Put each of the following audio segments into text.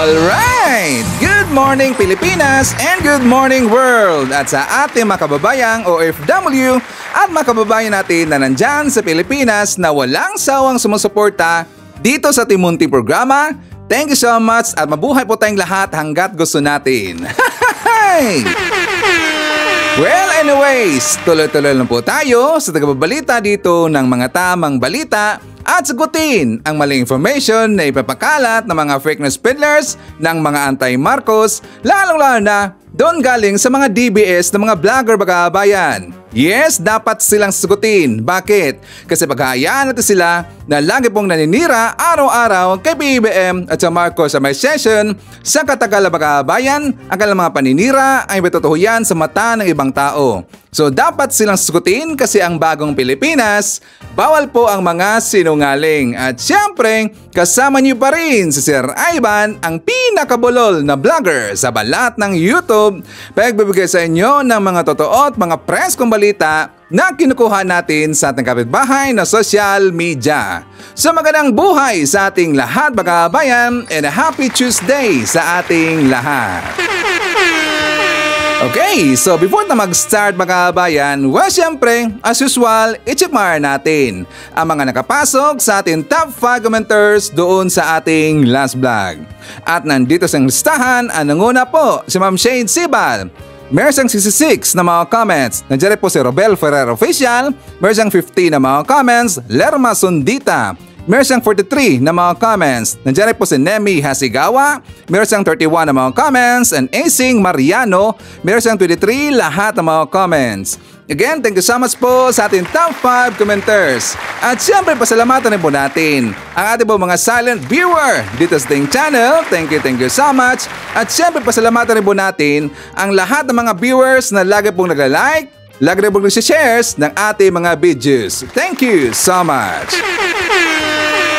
Alright! Good morning Pilipinas and good morning world! At sa ating mga kababayang OFW at mga kababayan natin na nandyan sa Pilipinas na walang sawang sumusuporta dito sa ating munting programa, thank you so much at mabuhay po tayong lahat hanggat gusto natin. Well, anyways, tuloy-tuloy lang po tayo sa tagababalita dito ng mga tamang balita at sagutin ang maling information na ipapakalat ng mga fake news peddlers ng mga anti-Marcos, lalong-lalo na doon galing sa mga DBS ng mga vlogger bagabayan. Yes, dapat silang sagutin. Bakit? Kasi paghahayaan natin sila na lagi pong naninira araw-araw kay BBM at sa Marcos sa may session sa Katagal bagabayan, ang kanilang mga paninira ay matutuhuyan sa mata ng ibang tao. So dapat silang sagutin kasi ang bagong Pilipinas, bawal po ang mga sinungaling. At syempre, kasama niyo pa rin si Sir Ivan, ang pinakabulol na vlogger sa balat ng YouTube, pagbibigay sa inyo ng mga totoo at mga press kong balita na kinukuha natin sa ating kapitbahay na social media. So magandang buhay sa ating lahat mga kabayan and a happy Tuesday sa ating lahat. Okay, so before na mag-start mga kabayan, well syempre, as usual, i-checkmar natin ang mga nakapasok sa ating top 5 commenters doon sa ating last vlog. At nandito sa listahan, ang nanguna po si Ma'am Shade Sibal. Meron siyang 66 na mga comments. Nandiyan po si Robel Ferrer Official. Meron siyang 50 na mga comments. Lerma Sundita. Meron siyang 43 na mga comments. Nandiyan po si Nemi Hasigawa. Meron siyang 31 na mga comments. And Acing Mariano. Meron siyang 23 lahat ng mga comments. Again, thank you so much po sa ating top 5 commenters. At siyempre, pasalamatan rin po natin ang ating po mga silent viewer dito sa ating channel. Thank you so much. At siyempre, pasalamatan rin po natin ang lahat ng mga viewers na lagi pong nagla-like, lagi rin pong nag-shares ng ating mga videos. Thank you so much.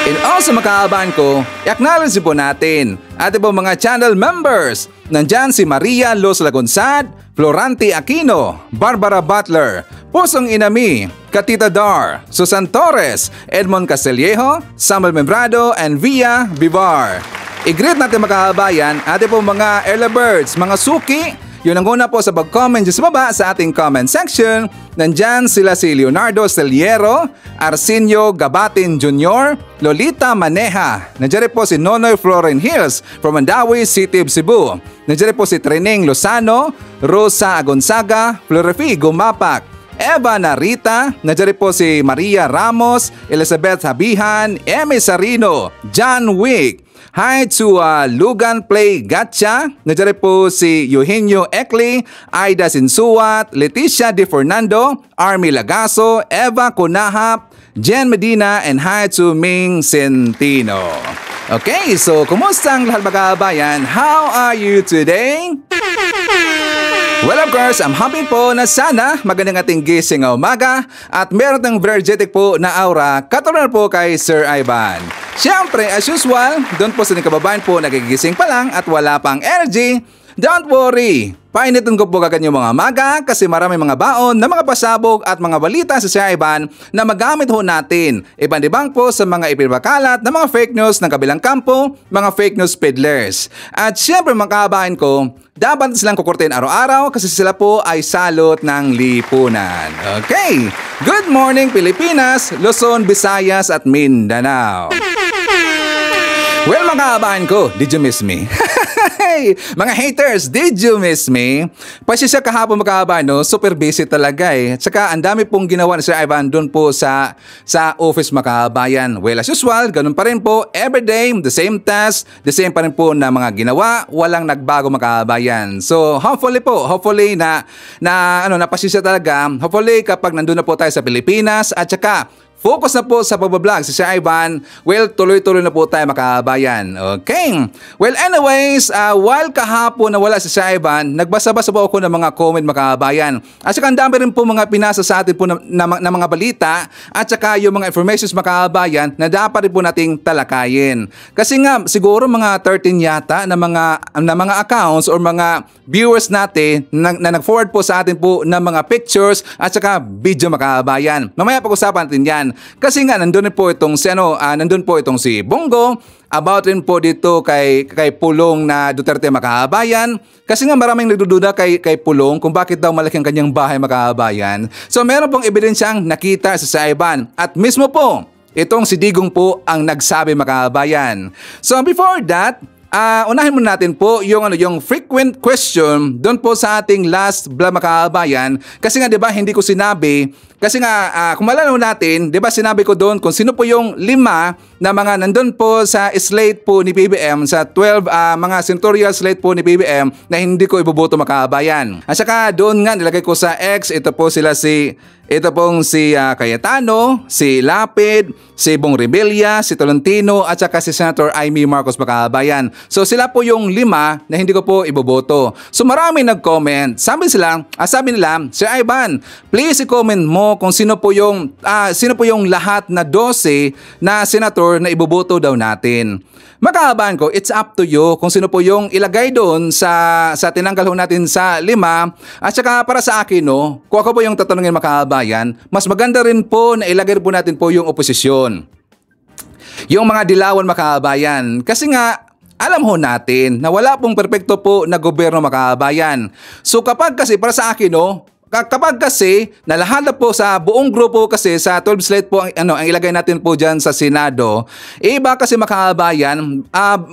And also makakabaan ko, i-acknowledge po natin ating po mga channel members. Nandyan si Maria Los Lagonsad, Florante Aquino, Barbara Butler, Pusong Inami, Katita Dar, Susan Torres, Edmond Castillejo, Samuel Membrado, and Via Vivar. I-greet natin makakabayan ating po mga early birds, mga suki. Yun ang una po sa pag-comment sa baba sa ating comment section. Nandyan sila si Leonardo Celiero, Arsenio Gabatin Jr., Lolita Maneja. Nandyan po si Nonoy Floren Hills from Mandawi City, Cebu. Nandyan po si Treneng Lozano, Rosa Gonzaga, Florefi Gumapak, Eva Narita. Nandyan po si Maria Ramos, Elizabeth Habihan, Emi Sarino, John Wick. Hi to Lugan Play Gatcha. Nandiyan po si Eugenio Eckley, Aida Sinsuat, Leticia De Fernando, Army Lagaso, Eva Conahap, Jen Medina, and hi to Ming Centino. Okay, so kumusta ang lahat mga kabayan? How are you today? Well, of course, I'm happy po na sana magandang ating gising ng umaga at meron ng energetic po na aura katulad po kay Sir Ivan. Siyempre, as usual, doon po sa kababayan po nagigising pa lang at wala pang energy, don't worry. Painitin ko po kagad yung mga maga kasi marami mga baon na mga pasabog at mga balita sa Sir Ivan na magamit ho natin. Ibang-ibang po sa mga ipinapakalat na mga fake news ng kabilang kampo, mga fake news peddlers. At syempre mga kababayan ko, dapat silang kukurtin araw-araw kasi sila po ay salot ng lipunan. Okay, good morning Pilipinas, Luzon, Visayas at Mindanao. Well mga kababayan ko, did you miss me? Mga haters, did you miss me? Pasensya kahapon mga kababayan, no? Super busy talaga eh. At saka ang dami pong ginawa ni Sir Ivan doon po sa office mga kababayan. Well as usual, ganun pa rin po, everyday, the same task, the same pa rin po na mga ginawa, walang nagbago mga kababayan. So hopefully na pasensya talaga. Hopefully kapag nandun na po tayo sa Pilipinas at saka focus na po sa pagbablog si Sir Ivan. Well, tuloy-tuloy na po tayo makabayan. Okay. Well, anyways, while kahapon na wala si Sir Ivan, nagbasa-basa po ako ng mga comment makabayan. At saka ang dami rin po mga pinasa sa atin po na mga balita at saka yung mga informations makabayan na dapat rin po nating talakayin. Kasi nga, siguro mga 13 yata na mga accounts or mga viewers natin na nag-forward po sa atin po ng mga pictures at saka video makabayan. Mamaya pag-usapan natin yan. makabayan. Kasi nga nandun po itong nandun po itong si Bongo, about rin po dito kay Pulong na Duterte makabayan. Kasi nga maraming nagdududa kay Pulong kung bakit daw malaki ang kanyang bahay makabayan. So meron pong ebidensyang nakita sa Saiban at mismo po itong si Digong po ang nagsabi makabayan. So before that, unahin muna natin po yung frequent question doon po sa ating last vlog makabayan. Kasi nga 'di ba hindi ko sinabi, kasi nga kung malalaw natin, 'di ba sinabi ko doon kung sino po yung 5 na mga nandun po sa slate po ni PBM, sa 12 mga senatorial slate po ni PBM na hindi ko iboboto makabayan. At saka doon nga nilagay ko sa X, ito pong si Cayetano, si Lapid, si Bong Revilla, si Tolentino at saka si Senator Amy Marcos makabayan. So sila po yung 5 na hindi ko po iboboto. So marami nag-comment. Sabi nila, Sir Ivan, please i-comment mo kung sino po yung lahat na 12 na senator na iboboto daw natin. Makahabayan ko, it's up to you kung sino po yung ilagay doon sa tinanggal ho natin sa 5. At saka para sa akin, kung ako po yung tatanungin makahabayan, mas maganda rin po na ilagay po natin po yung oposisyon. Yung mga dilawan makahabayan. Kasi nga, alam ho natin na wala pong perpekto po na gobyerno makahabayan. So kapag kasi para sa akin, kapag kasi na lahat na po sa buong grupo kasi sa 12 slate po ang ilagay natin po dyan sa Senado, baka kasi makabayan,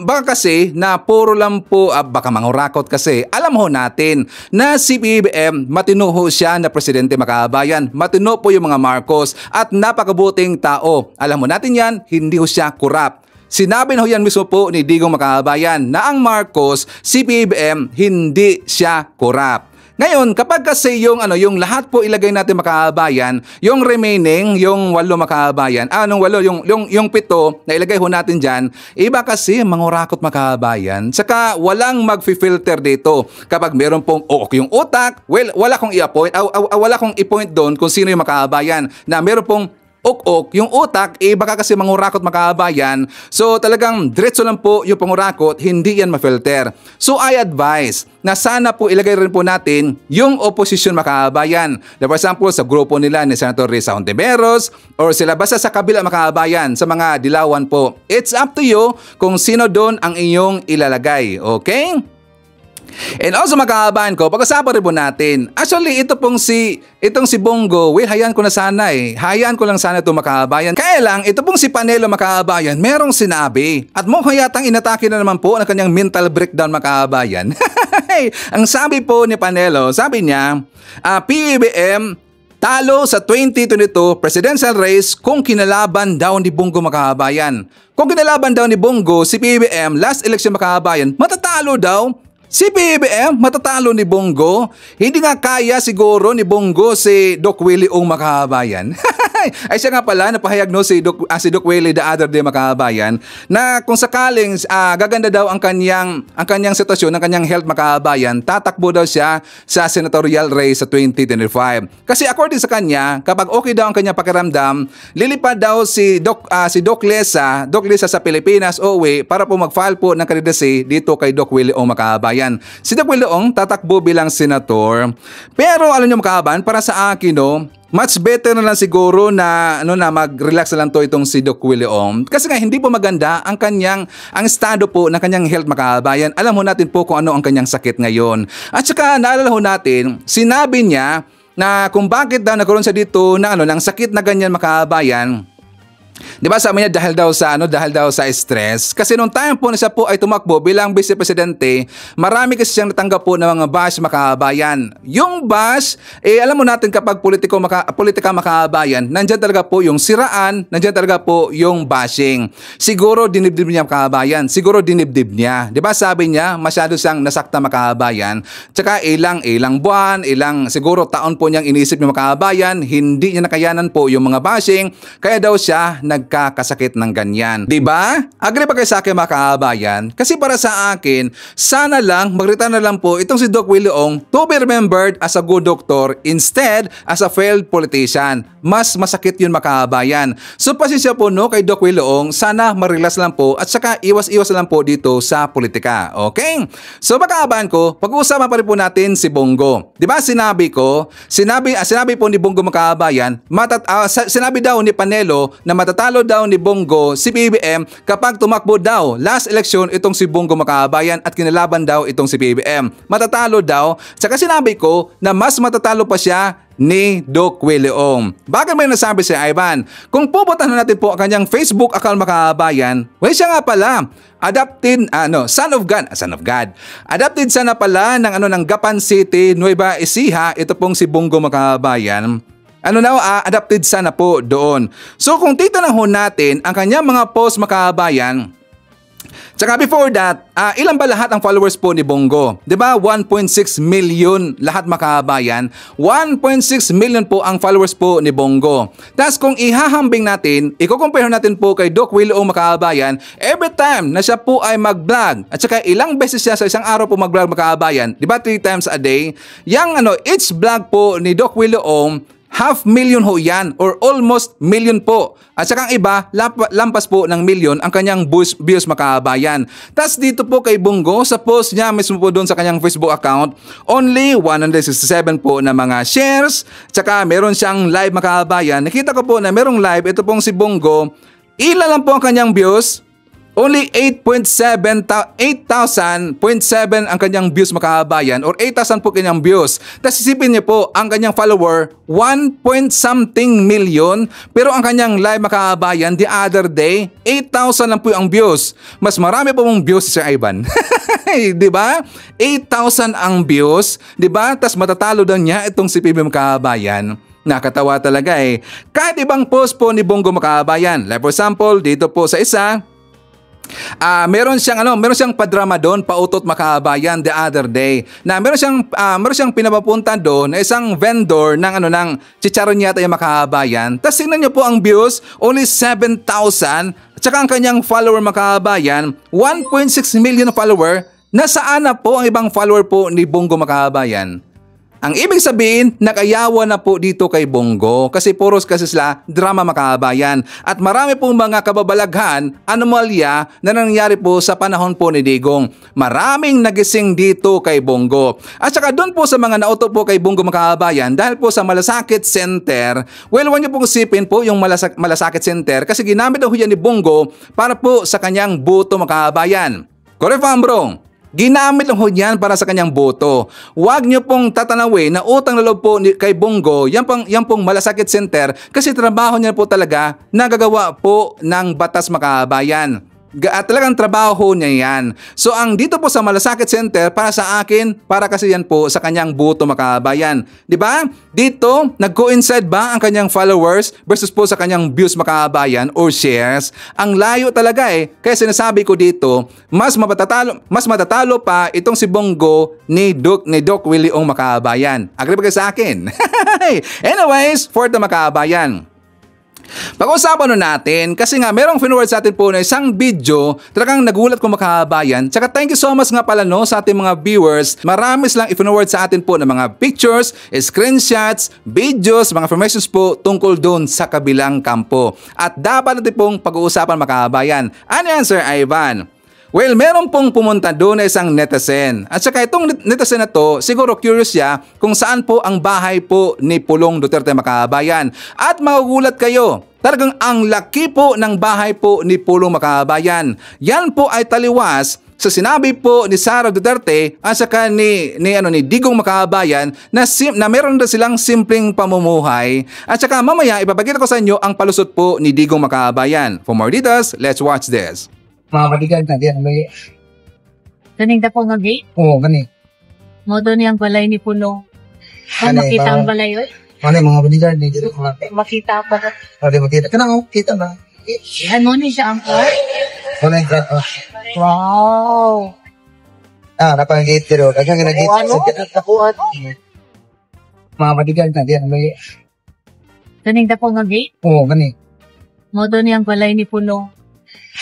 baka kasi na puro lang po, baka mangurakot kasi. Alam ho natin na si PBM, matino ho siya na presidente makabayan. Matino po yung mga Marcos at napakabuting tao. Alam ho natin yan, hindi ho siya kurap. Sinabi na ho yan mismo po ni Digong makabayan na ang Marcos, si PBM, hindi siya kurap. Ngayon, kapag kasi yung lahat po ilagay natin makabayan, yung remaining, yung 8 makabayan, yung 7 na ilagay ho natin diyan, iba kasi mangurakot makabayan. Saka walang magfi-filter dito. Kapag meron pong yung utak, well, wala kong i-point doon kung sino yung makabayan na meron pong yung utak, baka kasi mangurakot makabayan. So talagang diretso lang po yung pangurakot, hindi yan ma-filter. So I advise na sana po ilagay rin po natin yung opposition makabayan. For example, sa grupo nila ni Senator Risa Hontiveros or sila basta sa kabila makabayan, sa mga dilawan po. It's up to you kung sino doon ang inyong ilalagay. Okay? And also makahabayan ko, pag-usapan rin po natin. Actually, itong si Bongo, well, hayaan ko na sana Hayaan ko lang sana ito makahabayan. Kaya lang, ito pong si Panelo makahabayan, merong sinabi. At mukhang yatang inatake na naman po ng kanyang mental breakdown makahabayan. Ang sabi po ni Panelo, sabi niya, PBM talo sa 2022 presidential race kung kinalaban daw ni Bongo makahabayan. Kung kinalaban daw ni Bongo si PBM last election makahabayan, matatalo daw. Si PBM, matatalo ni Bongo. Hindi nga kaya siguro ni Bongo si Doc Willie Ong makahabayan. Ay siya nga pala, napahayag si Doc Willie the other day makahabayan, na kung sakaling gaganda daw ang kanyang sitwasyon, ang kanyang health makahabayan, tatakbo daw siya sa senatorial race sa 2025. Kasi according sa kanya, kapag okay daw ang kanyang pakiramdam, lilipad daw si Doc Lesa sa Pilipinas uwi para po mag-file po ng candidacy dito kay Doc Willie Ong makahabayan. Si Doc Willie Ong tatakbo bilang senator. Pero alam niyo makahabayan, para sa akin much better na lang siguro na mag-relax na lang itong si Doc Willie Ong. Kasi nga hindi po maganda ang estado po ng kanyang health makahabayan. Alam ho natin po kung ano ang kanyang sakit ngayon. At saka naalala ho natin, sinabi niya na kung bakit daw nagkaroon siya dito ng sakit na ganyan makahabayan. Di ba sabi niya dahil daw sa stress. Kasi nung time po na siya po ay tumakbo bilang vice presidente, marami kasi siyang natanggap po ng mga bash makahabayan. Yung bash, alam mo natin kapag politika makahabayan, nandyan talaga po yung siraan, nandyan talaga po yung bashing. Siguro dinibdib niya makahabayan. Di ba sabi niya masyado siyang nasakta makahabayan. Tsaka ilang buwan, siguro taon po niyang inisip yung makahabayan, hindi niya nakayanan po yung mga bashing. Kaya daw siya nagkakasakit ng ganyan. Diba? Agree ba kayo sa akin mga kababayan? Kasi para sa akin, sana lang mag-retire na lang po itong si Doc Willie Ong to be remembered as a good doctor instead as a failed politician. Mas masakit yun mga kababayan. So pasensya po no kay Doc Willie Ong, sana marilas lang po at saka iwas-iwas lang po dito sa politika. Okay? So mga kababayan ko, pag-uusapan pa rin po natin si Bongo. Diba sinabi po ni Bongo mga kababayan, sinabi daw ni Panelo na matatalo daw ni Bongo si PBBM kapag tumakbo daw last election itong si Bongo mga kababayan at kinalaban daw itong si PBBM. Matatalo daw. Saka sinabi ko na mas matatalo pa siya ni Doc Willie Ong. Bakit may nasabi si Ivan? Kung pupuntahan natin po ang kanyang Facebook account mga kababayan, well siya nga pala, son of God. Adopted sana pala ng Gapan City, Nueva Ecija, ito pong si Bongo mga kababayan. Adopted sana po doon. So kung titignan ho natin ang kanyang mga post mga kababayan, tsaka before that, ilan ba lahat ang followers po ni Bongo? Diba 1.6 million lahat mga kababayan? 1.6 million po ang followers po ni Bongo. Tapos kung ihahambing natin, i-compare natin po kay Doc Willie Ong mga kababayan, every time na siya po ay mag-vlog, at saka ilang beses siya sa isang araw po mag-vlog mga kababayan, diba 3 times a day, each vlog po ni Doc Willie Ong, 500,000 ho yan or almost million po. At saka ang iba, lampas po ng million ang kanyang views mga kababayan. Tapos dito po kay Bongo, sa post niya mismo po doon sa kanyang Facebook account, only 167 po na mga shares. Tsaka meron siyang live mga kababayan. Nakita ko po na merong live, ito pong si Bongo. Ilan lang po ang kanyang views? Only 8,000.7 ang kanyang views mga kababayan or 8,000 po kanyang views. Tapos isipin niyo po, ang kanyang follower 1.something million pero ang kanyang live mga kababayan the other day 8,000 lang po ang views. Mas marami po mong views si Sir Ivan. Diba? 8,000 ang views. Diba? Tapos matatalo daw niya itong si PBBM mga kababayan. Nakatawa talaga eh. Kahit ibang post po ni Bongo mga kababayan. Like for example, dito po sa isa, meron siyang padrama doon, pautot makabayan the other day. Na meron siyang pinapapunta doon na isang vendor ng chicharon yata yung makabayan. Tapos tingnan niyo po ang views, only 7,000. At saka ang kanyang follower makabayan, 1.6 million follower. Nasaan na po ang ibang follower po ni Bongo makabayan? Ang ibig sabihin, nakayawa na po dito kay Bongo kasi puros kasi sila drama makabayan. At marami pong mga kababalaghan, anomalya na nangyari po sa panahon po ni Digong. Maraming nagising dito kay Bongo. At saka doon po sa mga nauto po kay Bongo makabayan dahil po sa Malasakit Center, well, huwag niyo pong isipin po yung Malasakit Center kasi ginamit daw yan ni Bongo para po sa kanyang boto makabayan. Correct ba, bro? Ginamit lang ho yan para sa kanyang boto. Huwag niyo pong tatanawin na utang na loob po kay Bongo, yan pong Malasakit Center kasi trabaho niya po talaga nagagawa po ng batas makabayan. At talagang trabaho niya yan. So ang dito po sa Malasakit Center para sa akin, para kasi yan po sa kanyang boto makabayan. Diba? Dito, nag-coincide ba ang kanyang followers versus po sa kanyang views makabayan or shares? Ang layo talaga eh. Kaya sinasabi ko dito, mas matatalo pa itong si Bongo ni Doc Willie Ong makabayan. Agree ba kayo sa akin? Anyways, for the makabayan. Pag-usapan natin kasi nga merong finoward sa atin po na isang video, talagang nagulat ko makabayan. Tsaka thank you so much nga pala no sa ating mga viewers. Marami silang i-finoward sa atin po ng mga pictures, screenshots, videos, mga informations po tungkol doon sa kabilang kampo. At dapat natin pong pag-uusapan makabayan. Ano yan, Sir Ivan? Well, meron pong pumunta doon na isang netizen. At saka itong netizen na to, siguro curious siya kung saan po ang bahay po ni Pulong Duterte makabayan. At magugulat kayo, talagang ang laki po ng bahay po ni Pulong makabayan. Yan po ay taliwas sa sinabi po ni Sara Duterte at saka ni Digong makabayan na meron na silang simpleng pamumuhay. At saka mamaya ipapakita ko sa inyo ang palusot po ni Digong makabayan. For more details, let's watch this. Mga katigan na diyan. Kaning da po nga gate? Oo, gani. Mo doon yung balay ni Pulong. Kung Ano, makita ba- ang balay, oy. Ano yung mga katigan na dito? Makita pa na. Ano yung makita? Kanang kita na. Ano ni siya ang car? Ano yung Wow! napang-gate dito. Kagang nag-gate. Takuan. Mga katigan na diyan. Kaning da po nga gate? Oo, gani. Moto niyang balay ni Pulong.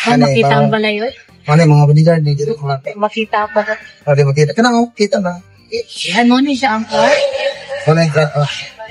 Kung Ano, makita ang ba- balay, oy. Ano yung mga bodyguard ni dito? Makita pa. Pwede makita. Kanang kita na. Ano ni siya ang car? Wala yung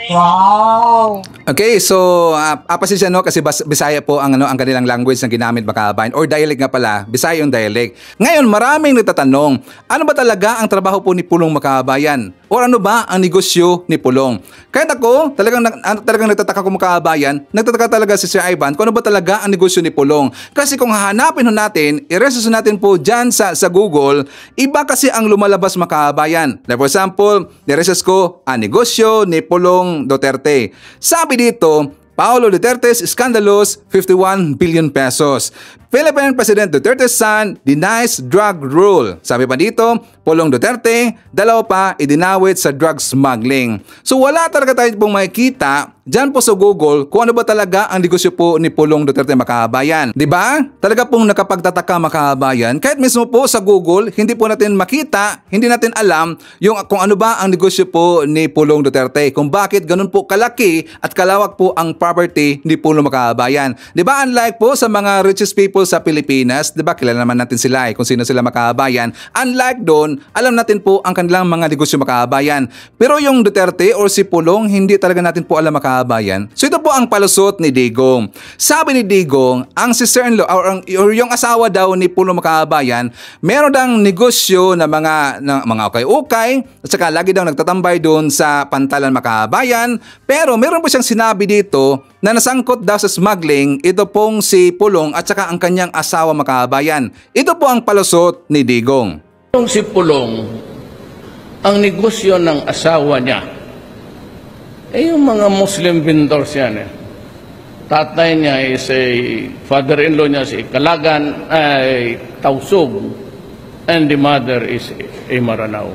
Wow! Okay, so pasensya no kasi Bisaya po ang ang kanilang language na ginamit mga kabayan, or dialect nga pala, Bisaya yung dialect. Ngayon, maraming nagtatanong, ano ba talaga ang trabaho po ni Pulong mga kabayan? Or ano ba ang negosyo ni Pulong? Kahit ako, talagang nagtataka ko mga kabayan, nagtataka talaga si Sir Ivan kung ano ba talaga ang negosyo ni Pulong. Kasi kung hahanapin ho natin, i-research natin po dyan sa Google, iba kasi ang lumalabas mga kabayan. Like for example, i-research ko ang negosyo ni Pulong Duterte. Sabi dito, Paulo Duterte's scandalous 51 billion pesos. Philippine President Duterte's son denies drug rule. Sabi pa dito, Pulong Duterte, dalawa pa idinawit sa drug smuggling. So wala talaga tayo pong makikita dyan po sa Google kung ano ba talaga ang negosyo po ni Pulong Duterte makabayan. Diba? Talaga pong nakapagtataka makabayan. Kahit mismo po sa Google, hindi po natin makita, hindi natin alam kung ano ba ang negosyo po ni Pulong Duterte. Kung bakit ganun po kalaki at kalawak po ang property ni Pulong makabayan. Diba? Unlike po sa mga richest people sa Pilipinas, diba? Kilala naman natin sila kung sino sila makabayan. Unlike doon, alam natin po ang kanilang mga negosyo makabayan. Pero yung Duterte or si Pulong, hindi talaga natin po alam makabayan. So ito po ang palusot ni Digong. Sabi ni Digong, ang sister-in-law or yung asawa daw ni Pulong makabayan, meron dang negosyo na mga ukay-ukay at saka lagi daw nagtatambay doon sa pantalan makabayan. Pero meron po siyang sinabi dito na nasangkot daw sa smuggling, ito pong si Pulong at saka ang kanyang asawa makabayan. Ito po ang palusot ni Digong. Yung si Pulong, ang negosyo ng asawa niya, yung mga Muslim vendors yan. Tatay niya is father-in-law niya si Kalagan, Tausug, and the mother is Maranao.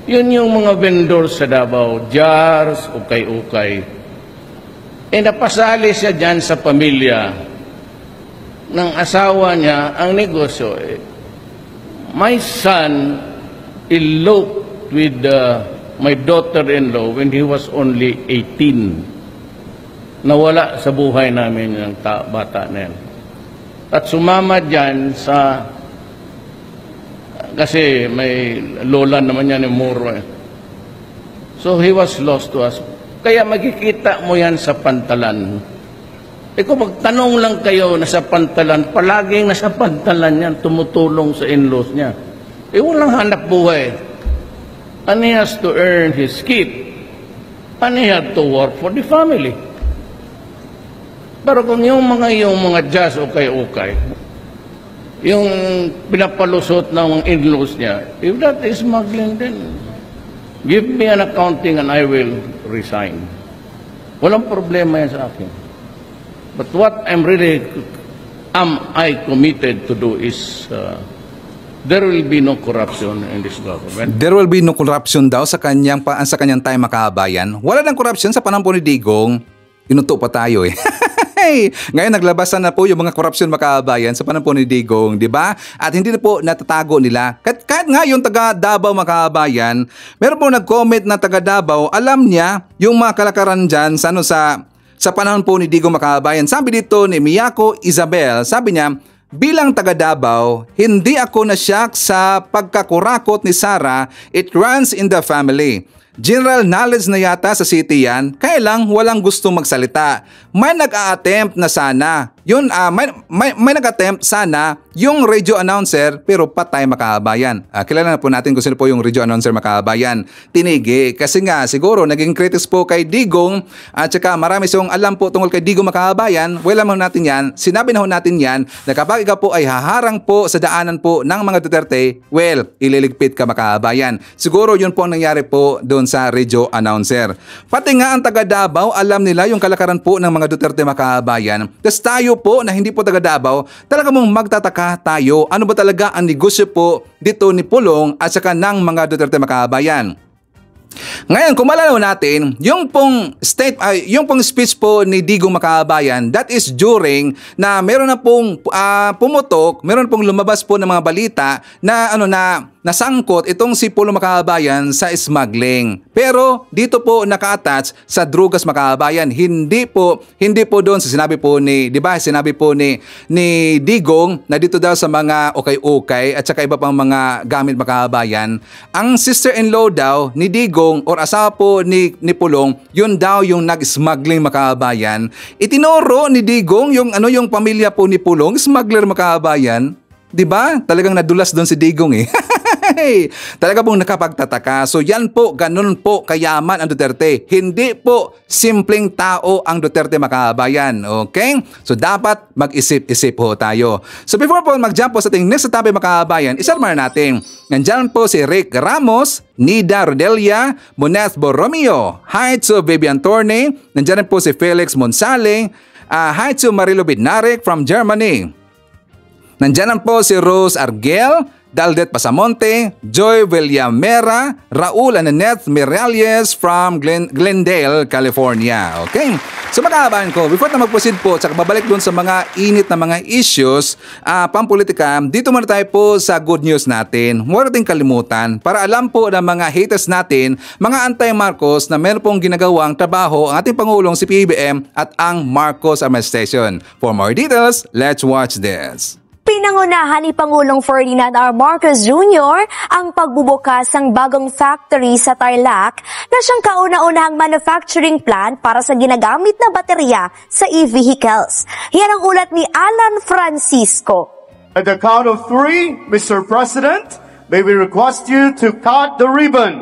Yun yung mga vendors sa Davao, jars, ukay-ukay. Napasali siya dyan sa pamilya ng asawa niya ang negosyo. My son eloped with my daughter-in-law when he was only 18. Nawala sa buhay namin yung bata na yan. At sumama dyan kasi may lola naman yan ni Muro. So he was lost to us. Kaya magkikita mo yan sa pantalan. Kung magtanong lang kayo na sa pantalan, palaging nasa pantalan yan, tumutulong sa in-laws niya. Walang hanap buhay. And he has to earn his keep. And he had to work for the family. Pero kung yung mga jazz ukay-ukay, yung pinapalusot ng in-laws niya, if that is smuggling, then give me an accounting and I will resign. Walang problema yan sa akin. But what am I committed to do is there will be no corruption in this government. There will be no corruption daw sa kanyang time makabayan. Wala nang corruption sa panahon po ni Digong. Inuto pa tayo Ngayon naglabasan na po yung mga korupsyon makabayan sa panahon po ni Digong, di ba? At hindi na po natatago nila. Kahit nga yung taga Davao makabayan, meron po nag-comment na taga Davao, alam niya yung mga kalakaran dyan sa panahon po ni Digong makabayan. Sabi dito ni Miyako Isabel, sabi niya, bilang taga Davao, hindi ako na-shock sa pagkakurakot ni Sara. It runs in the family. General knowledge na yata sa city yan, kaya lang walang gustong magsalita. May nag-a-attempt na sana. May nag-attempt sana yung radio announcer pero patay makabayan. Kilala na po natin kung sino po yung radio announcer makabayan. Tinigi kasi nga siguro naging critics po kay Digong at saka marami siyang alam po tungkol kay Digong makabayan. Alam natin yan, sinabi na natin yan na kapag ikaw po ay haharang po sa daanan po ng mga Duterte, well, ililigpit ka makabayan. Siguro yun po ang nangyari po doon sa radio announcer. Pati nga ang taga Davao, alam nila yung kalakaran po ng mga Duterte makabayan. Tapos tayo po na hindi po taga Davao, talaga mong magtataka tayo ano ba talaga ang negosyo po dito ni Pulong at saka ng mga Duterte makabayan. Ngayon, kung malalaw natin, yung pong speech po ni Digong makabayan, that is during na meron na pong pumutok, meron pong lumabas po ng mga balita na nasangkot itong si Pulong mga kababayan sa smuggling. Pero dito po naka-attach sa drugas mga kababayan. Hindi po doon sa sinabi po ni, di ba, sinabi po ni Digong na dito daw sa mga ukay-ukay at saka iba pang mga gamit mga kababayan. Ang sister-in-law daw ni Digong or asawa po ni Pulong, yun daw yung nag-smuggling mga kababayan. Itinuro ni Digong yung pamilya po ni Pulong, smuggler mga kababayan. 'Di ba? Talagang nadulas doon si Digong eh. Talaga pong nakapagtataka. So yan po, ganun po kayaman ang Duterte. Hindi po simpleng tao ang Duterte mga kababayan. Okay? So dapat mag-isip-isip po tayo. So before po mag-jump po sa ating next topic mga kababayan, isarmar natin. Nandyan po si Rick Ramos, Nida Rodelia, Moneth Borromeo. Hi to Vivian Torne. Nandyan po si Felix Monsale. Hi to Marilo Bidnarek from Germany. Nandyan po si Rose Argel, Daldet Pasamonte, Joy Villamera, Raul Ananeth Miralles from Glendale, California. Okay? So mga kababayan ko, before na mag-proceed po, tsaka babalik doon sa mga init na mga issues, pampolitika, dito muna tayo po sa good news natin. Huwag natin kalimutan para alam po ng mga haters natin, mga anti-Marcos na meron pong ginagawang trabaho ang ating Pangulong si PBBM at ang Marcos Administration. For more details, let's watch this. Pinangunahan ni Pangulong Ferdinand R. Marcos Jr. ang pagbubukas ng bagong factory sa Tarlac na siyang kauna-unahang manufacturing plant para sa ginagamit na baterya sa e-vehicles. Yan ang ulat ni Alan Francisco. At the count of 3, Mr. President, may we request you to cut the ribbon.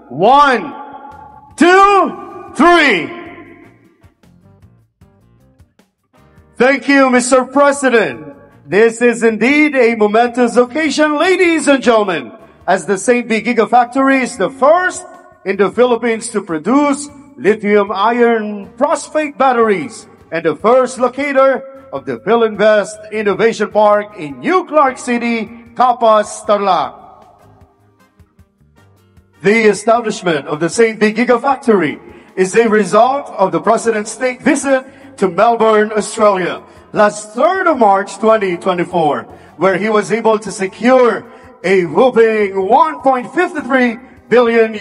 1, 2, 3. Thank you, Mr. President. This is indeed a momentous occasion, ladies and gentlemen, as the St. B Gigafactory is the first in the Philippines to produce lithium iron phosphate batteries and the first locator of the Philinvest Innovation Park in New Clark City, Capas, Tarlac. The establishment of the St. B Gigafactory is a result of the President's state visit to Melbourne, Australia, last 3rd of March 2024, where he was able to secure a whopping $1.53 billion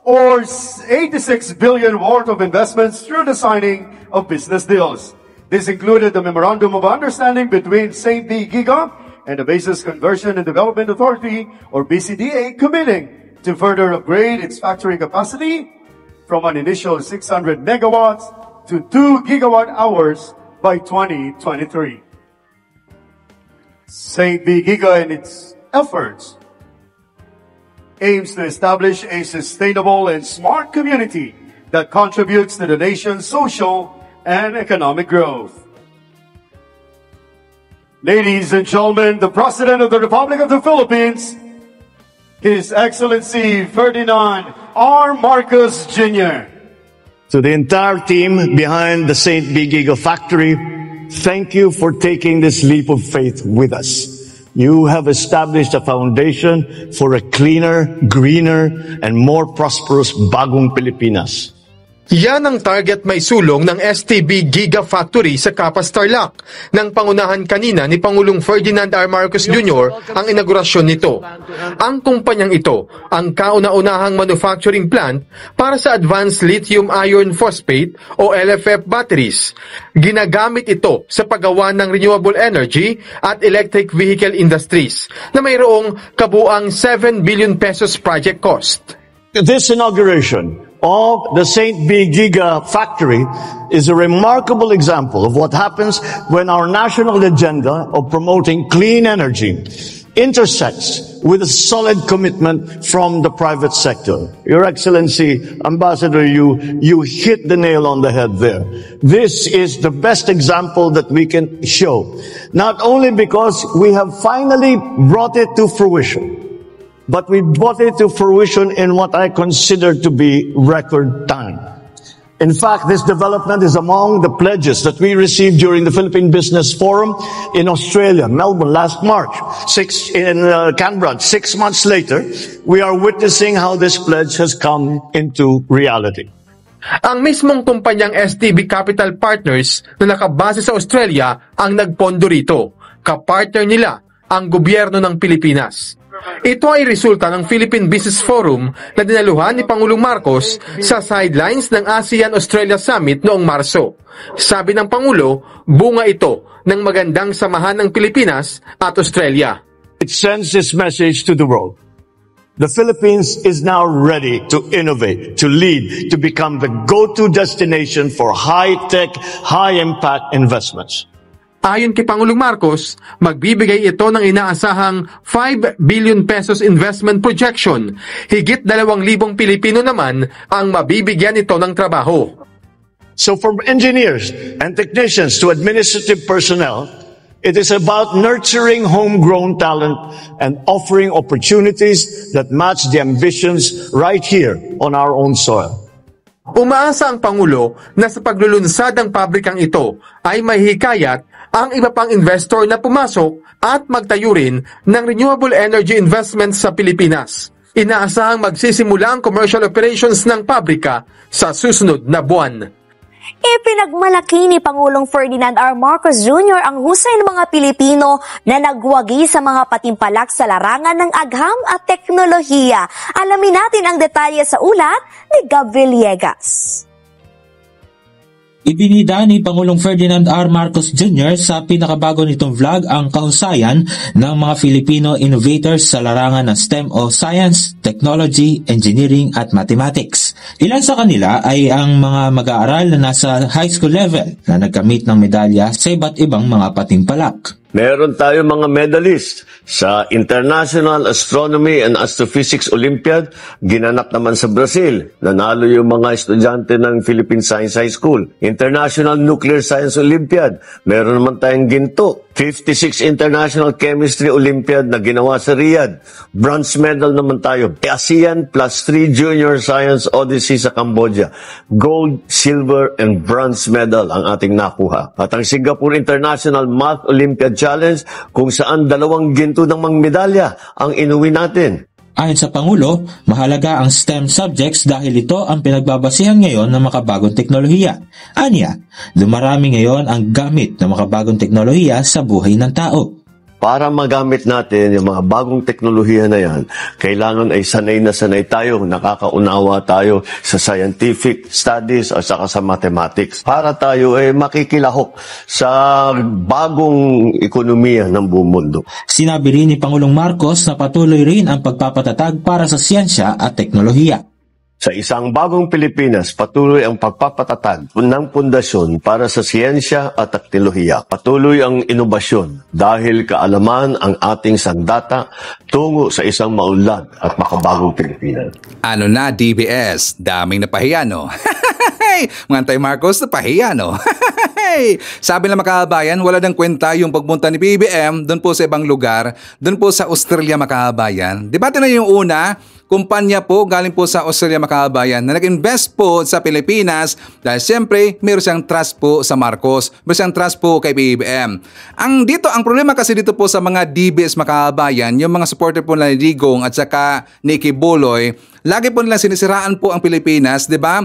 or 86 billion worth of investments through the signing of business deals. This included the Memorandum of Understanding between St. B Giga and the Basis Conversion and Development Authority, or BCDA, committing to further upgrade its factory capacity from an initial 600 megawatts to 2 gigawatt hours by 2023. St. B Giga in its efforts aims to establish a sustainable and smart community that contributes to the nation's social and economic growth. Ladies and gentlemen, the President of the Republic of the Philippines, His Excellency Ferdinand R. Marcos Jr. To the entire team behind the St. B Gigafactory, thank you for taking this leap of faith with us. You have established a foundation for a cleaner, greener, and more prosperous bagong Pilipinas. Yan ang target may sulong ng STB Gigafactory sa Capas, Tarlac. Nang pangunahan kanina ni Pangulong Ferdinand R. Marcos Jr. ang inaugurasyon nito. Ang kumpanyang ito ang kauna-unahang manufacturing plant para sa Advanced Lithium Iron Phosphate o LFP batteries. Ginagamit ito sa paggawa ng renewable energy at electric vehicle industries na mayroong kabuang 7 billion pesos project cost. This inauguration of the St. B Giga factory is a remarkable example of what happens when our national agenda of promoting clean energy intersects with a solid commitment from the private sector. Your Excellency, Ambassador, you hit the nail on the head there. This is the best example that we can show, not only because we have finally brought it to fruition, but we brought it to fruition in what I consider to be record time. In fact, this development is among the pledges that we received during the Philippine Business Forum in Australia, Melbourne, last March. In Canberra, 6 months later, we are witnessing how this pledge has come into reality. Ang mismong kumpanyang STB Capital Partners na nakabase sa Australia ang nagpondo rito. Kapartner nila ang gobyerno ng Pilipinas. Ito ay resulta ng Philippine Business Forum na dinaluhan ni Pangulong Marcos sa sidelines ng ASEAN-Australia Summit noong Marso. Sabi ng Pangulo, bunga ito ng magandang samahan ng Pilipinas at Australia. It sends this message to the world. The Philippines is now ready to innovate, to lead, to become the go-to destination for high-tech, high-impact investments. Ayon kay Pangulong Marcos, magbibigay ito ng inaasahang 5 billion pesos investment projection. Higit 2,000 Pilipino naman ang mabibigyan ito ng trabaho. So from engineers and technicians to administrative personnel, it is about nurturing homegrown talent and offering opportunities that match the ambitions right here on our own soil. Umaasa ang Pangulo na sa paglulunsad ng pabrikang ito ay mahihikayat ang iba pang investor na pumasok at magtayo rin ng renewable energy investments sa Pilipinas. Inaasahang magsisimula ang commercial operations ng pabrika sa susunod na buwan. Ipinagmalaki ni Pangulong Ferdinand R. Marcos Jr. ang husay ng mga Pilipino na nagwagi sa mga patimpalak sa larangan ng agham at teknolohiya. Alamin natin ang detalye sa ulat ni Gab Villegas. Ibinida ni Pangulong Ferdinand R. Marcos Jr. sa pinakabago nitong vlog ang kahusayan ng mga Filipino innovators sa larangan ng STEM o Science, Technology, Engineering at Mathematics. Ilan sa kanila ay ang mga mag-aaral na nasa high school level na nagkamit ng medalya sa iba't ibang mga patimpalak. Meron tayo mga medalist sa International Astronomy and Astrophysics Olympiad, ginanap naman sa Brazil. Nanalo yung mga estudyante ng Philippine Science High School. International Nuclear Science Olympiad, meron naman tayong ginto. 56 International Chemistry Olympiad na ginawa sa Riyadh. Bronze medal naman tayo. ASEAN plus 3 Junior Science Odyssey sa Cambodia. Gold, silver, and bronze medal ang ating nakuha. At ang Singapore International Math Olympiad Challenge kung saan 2 ginto ng mga medalya ang inuwi natin. Ayon sa Pangulo, mahalaga ang STEM subjects dahil ito ang pinagbabasihan ngayon ng makabagong teknolohiya. Anya, dumarami ngayon ang gamit ng makabagong teknolohiya sa buhay ng tao. Para magamit natin yung mga bagong teknolohiya na yan, kailangan ay sanay na sanay tayo, nakakaunawa tayo sa scientific studies o saka sa mathematics. Para tayo ay makikilahok sa bagong ekonomiya ng buong mundo. Sinabi rin ni Pangulong Marcos na patuloy rin ang pagpapatatag para sa siyensya at teknolohiya. Sa isang bagong Pilipinas, patuloy ang pagpapatatag ng pundasyon para sa siyensya at teknolohiya. Patuloy ang inobasyon dahil kaalaman ang ating sandata tungo sa isang maunlad at makabagong Pilipinas. Ano na DBS? Daming napahiya, no? Mga Antay Marcos, napahiya, no? Sabi ng makabayan, wala ng kwenta yung pagpunta ni PBM doon po sa ibang lugar, doon po sa Australia, makabayan. Di ba na yung una? Kumpanya po galing po sa Australia, makabayan, na nag-invest po sa Pilipinas dahil siyempre meron siyang trust po sa Marcos, meron siyang trust po kay PBM. Ang problema kasi dito po sa mga DBS, makabayan, yung mga supporter po na ni Digong at saka Nikki Buloy, lagi po nilang sinisiraan po ang Pilipinas, di ba?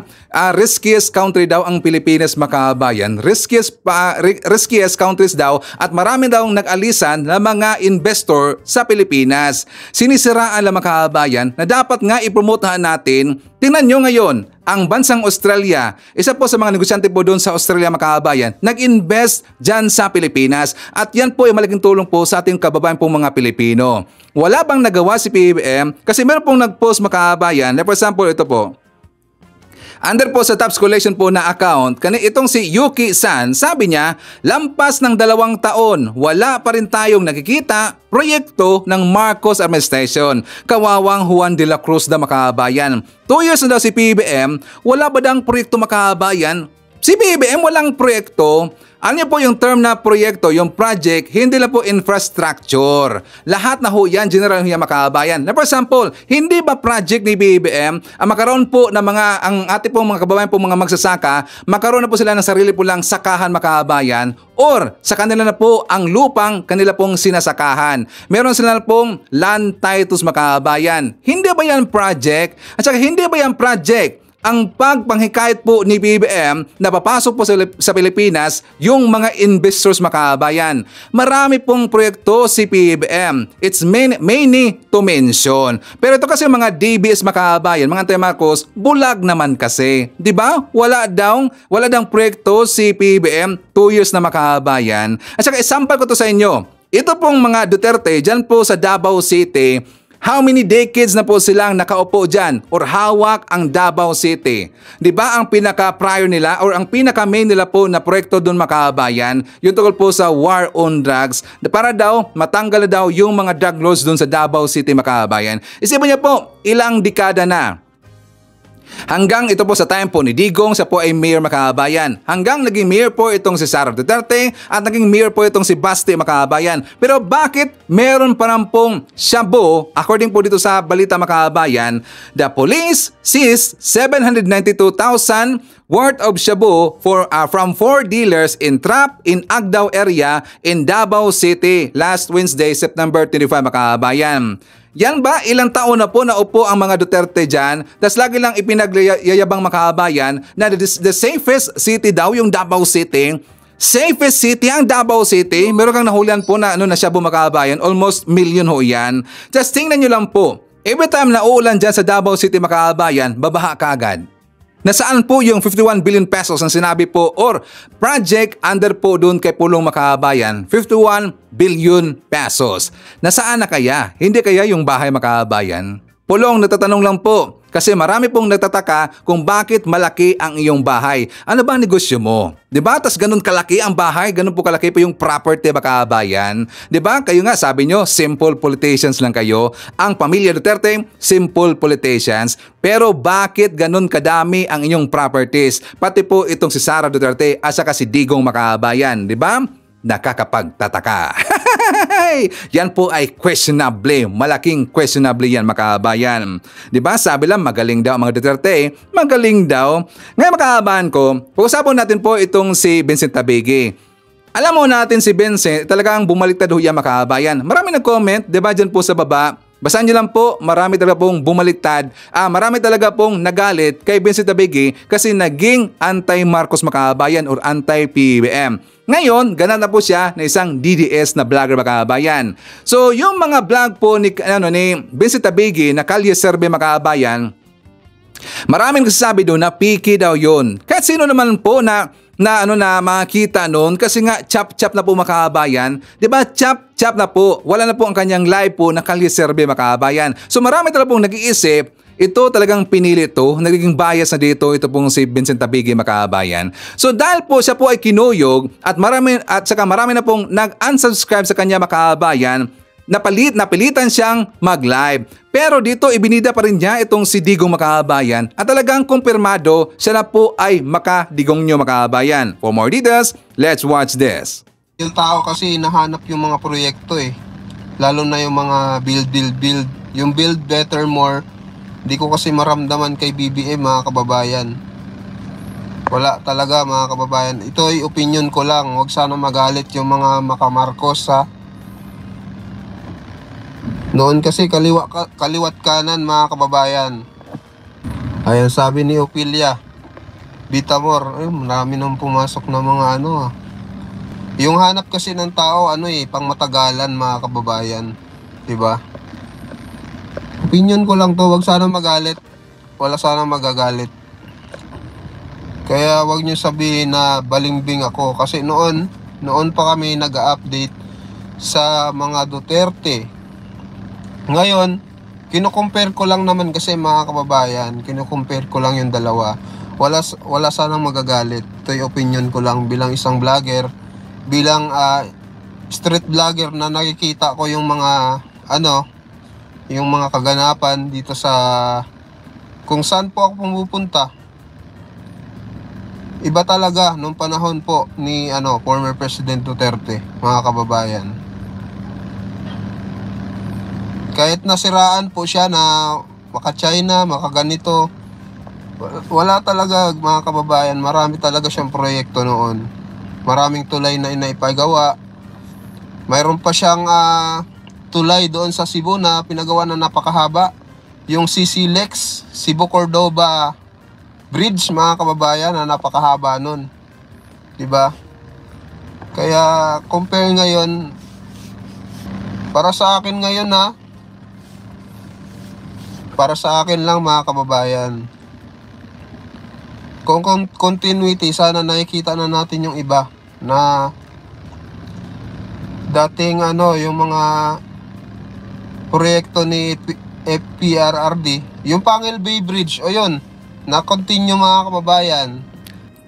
Riskiest country daw ang Pilipinas, makabayan. Riskiest countries daw at marami daw nag-alisan na mga investor sa Pilipinas. Sinisiraan lang, makabayan, na dapat nga ipromotahan natin. Tingnan nyo ngayon, ang bansang Australia, isa po sa mga negosyante po doon sa Australia, makabayan, nag-invest dyan sa Pilipinas. At yan po ay malaking tulong po sa ating kababayan pong mga Pilipino. Wala bang nagawa si PBM? Kasi meron pong nag-post, makabayan. For example, ito po. Under po sa Taps Collection po na account, itong si Yuki San, sabi niya, lampas ng 2 taon, wala pa rin tayong nakikita proyekto ng Marcos administration. Kawawang Juan de la Cruz na, makabayan. 2 years na daw si PBM, wala ba dang proyekto, makabayan? Si PBM walang proyekto. Ano po yung term na proyekto, yung project, hindi lang po infrastructure. Lahat na ho yan, general ho yan, makabayan. For example, hindi ba project ni BBM ang makaroon po ng ang ating pong mga kababayan po mga magsasaka, makaroon na po sila ng sarili po lang sakahan, makabayan, or sa kanila na po ang lupang kanila pong sinasakahan. Meron sila na pong land titles, makabayan. Hindi ba yan project? At saka hindi ba yan project ang pagpanghikayat po ni BBM na papasok po sa Pilipinas yung mga investors mga kabayan. Marami pong proyekto si BBM. It's many to mention. Pero ito kasi mga DBS mga kabayan, mga Antay Marcos, bulag naman kasi. 'Di ba? Wala daw proyekto si BBM 2 years na mga kabayan. At saka example ko to sa inyo. Ito pong mga Duterte dyan po sa Davao City. How many decades na po silang nakaupo dyan or hawak ang Davao City? Di ba ang pinaka-prior nila or ang pinaka-main nila po na proyekto doon makabayan, yung tungkol po sa war on drugs, para daw matanggal na daw yung mga drug lords doon sa Davao City makabayan. Isipin niyo po, ilang dekada na. Hanggang ito po sa time po ni Digong, siya po ay mayor makabayan. Hanggang naging mayor po itong si Sara Duterte at naging mayor po itong si Basti makabayan. Pero bakit meron pa rin pong shabu? According po dito sa balita makabayan, the police seized 792,000 worth of shabu from 4 dealers in trap in Agdao area in Davao City last Wednesday, September 25 makabayan. Yan ba? Ilang taon na po naupo ang mga Duterte dyan, tas lagi lang ipinagyayabang makabayan na the safest city daw yung Davao City. Safest city ang Davao City. Meron kang nahulihan po na Shabu makabayan, almost million ho yan. Just tingnan nyo lang po, every time na uulan dyan sa Davao City makabayan, babaha ka agad. Nasaan po yung 51 billion pesos ang sinabi po or project under po doon kay Pulong Makabayan? 51 billion pesos. Nasaan na kaya? Hindi kaya yung bahay Makabayan? Pulong, natatanong lang po kasi marami pong nagtataka kung bakit malaki ang iyong bahay. Ano ba ang negosyo mo? Diba? Tas ganun kalaki ang bahay, ganun po kalaki po yung property Makabayan. Diba? Kayo nga sabi nyo, simple politicians lang kayo. Ang pamilya Duterte, simple politicians. Pero bakit ganun kadami ang inyong properties? Pati po itong si Sara Duterte at saka si Digong Makabayan. Diba? Nakakapagtataka. Yan po ay questionable. Malaking questionable yan makabayan. Diba? Sabi lang magaling daw mga Duterte. Magaling daw. Ngayon makabayan ko, pag-usapan natin po itong si Vincent Tabigi. Alam mo natin si Vincent, talagang bumaliktad ho yan makabayan. Marami nag-comment, diba dyan po sa baba. Basahan nyo lang po, marami talaga pong bumaliktad. Marami talaga pong nagalit kay Vincent Tabigi kasi naging anti-Marcos makabayan or anti-PBM. Ngayon, ganap na po siya na isang DDS na vlogger makabayan. So, yung mga vlog po ni Vincent Tabigi na Kalye Serbe makabayan, maraming nagsasabi doon na piki daw yun. Kahit sino naman po na makita noon kasi nga chap-chap na po makabayan. 'Di ba? Chap-chap na po. Wala na po ang kanyang live po na Kalye Serbe makabayan. So marami talaga pong nag-iisip, ito talagang pinili to, nagiging bias na dito ito pong si Vincent Tabigi makabayan. So dahil po siya po ay kinuyog at marami na pong nag-unsubscribe sa kanya makabayan, napilitan siyang mag-live. Pero dito ibinida pa rin niya itong si Digong makabayan at talagang kumpirmado siya na po ay makadigong nyo makabayan. For more details, let's watch this. Yung tao kasi nahanap yung mga proyekto lalo na yung mga build. Yung build better more, di ko kasi maramdaman kay BBM mga kababayan. Wala talaga mga kababayan. Ito ay opinion ko lang, huwag sana magalit yung mga makamarcos ha. Noon kasi kaliwat kanan mga kababayan. Ayan sabi ni Opilia Bitamor, marami nang pumasok na mga Yung hanap kasi ng tao pang matagalan mga kababayan, 'di ba? Opinion ko lang 'to, wag sana magalit. Wala sana magagalit. Kaya wag niyo sabihin na balimbing ako kasi noon pa kami nag-update sa mga Duterte. Ngayon, kino-compare ko lang naman kasi mga kababayan, kino-compare ko lang yung dalawa. Wala sanang magagalit. Ito yung opinion ko lang bilang isang vlogger, bilang street vlogger na nakikita ko yung mga yung mga kaganapan dito sa kung saan po ako pumupunta. Iba talaga nung panahon po ni former President Duterte, mga kababayan. Kahit nasiraan po siya na maka-China, maka-ganito, wala talaga mga kababayan. Marami talaga siyang proyekto noon. Maraming tulay na inaipagawa. Mayroon pa siyang tulay doon sa Cebu na pinagawa na napakahaba. Yung CC Lex, Cebu Cordoba bridge, mga kababayan, na napakahaba nun. Diba? Kaya compare ngayon, para sa akin ngayon para sa akin lang, mga kababayan, kung continuity, sana nakikita na natin yung iba na dating yung mga proyekto ni FPRRD, yung Pangil Bay Bridge, o yun, na-continue, mga kababayan.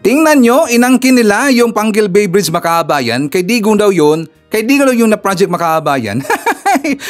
Tingnan nyo, inangkin nila yung Pangil Bay Bridge, mga kababayan. Kay Digong daw yun. Kay Digong daw yung na-project, mga kababayan.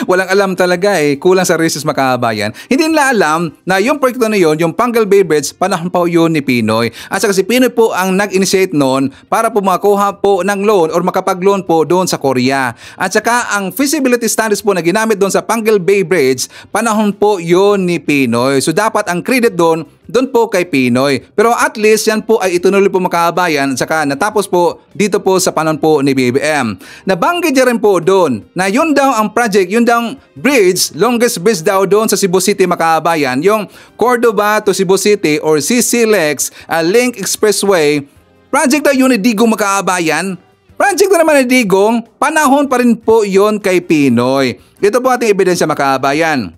Walang alam talaga kulang sa resources, mga kababayan. Hindi nila alam na yung proyekto na yun, yung Pangil Bay Bridge, panahon pa yun ni Pinoy. At saka si Pinoy po ang nag-initiate noon para po makakuha po ng loan or makapag-loan po doon sa Korea. At saka ang feasibility studies po na ginamit doon sa Pangil Bay Bridge, panahon po yun ni Pinoy. So dapat ang credit doon po kay Pinoy. Pero at least yan po ay itunuloy po, mga kababayan, at saka natapos po dito po sa panahon po ni BBM. Nabanggit niya rin po doon na yun daw ang project, yun daw ang bridge, longest bridge daw doon sa Cebu City, mga kababayan, yung Cordova to Cebu City or CCLEX Link Expressway. Project daw yun ni Digong, mga kababayan. Project na naman ni Digong, panahon pa rin po yun kay Pinoy. Ito po ating ebidensya, mga kababayan.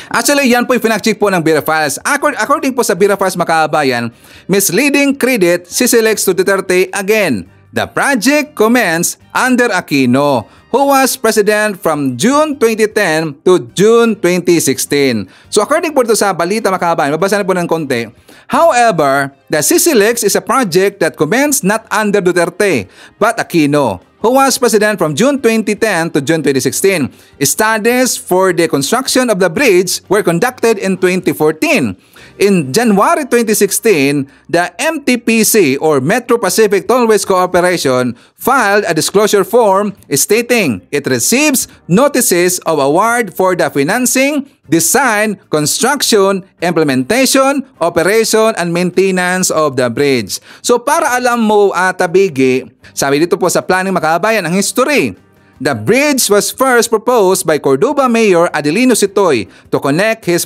Actually, yan po yung pinag-check po ng Bureau Files. According po sa Bureau Files, mga kababayan, misleading credit CCLEX to Duterte again. The project commenced under Aquino, who was president from June 2010 to June 2016. So according po ito sa balita, mga kababayan, mabasa na po ng konti. However, the CCLEX is a project that commenced not under Duterte, but Aquino, who was president from June 2010 to June 2016. Studies for the construction of the bridge were conducted in 2014. In January 2016, the MTPC or Metro Pacific Tollways Corporation filed a disclosure form stating it receives notices of award for the financing, design, construction, implementation, operation, and maintenance of the bridge. So para alam mo, Tabigi, sabi dito po sa planning, mga kababayan, ang history. The bridge was first proposed by Cordova Mayor Adelino Sitoy to connect his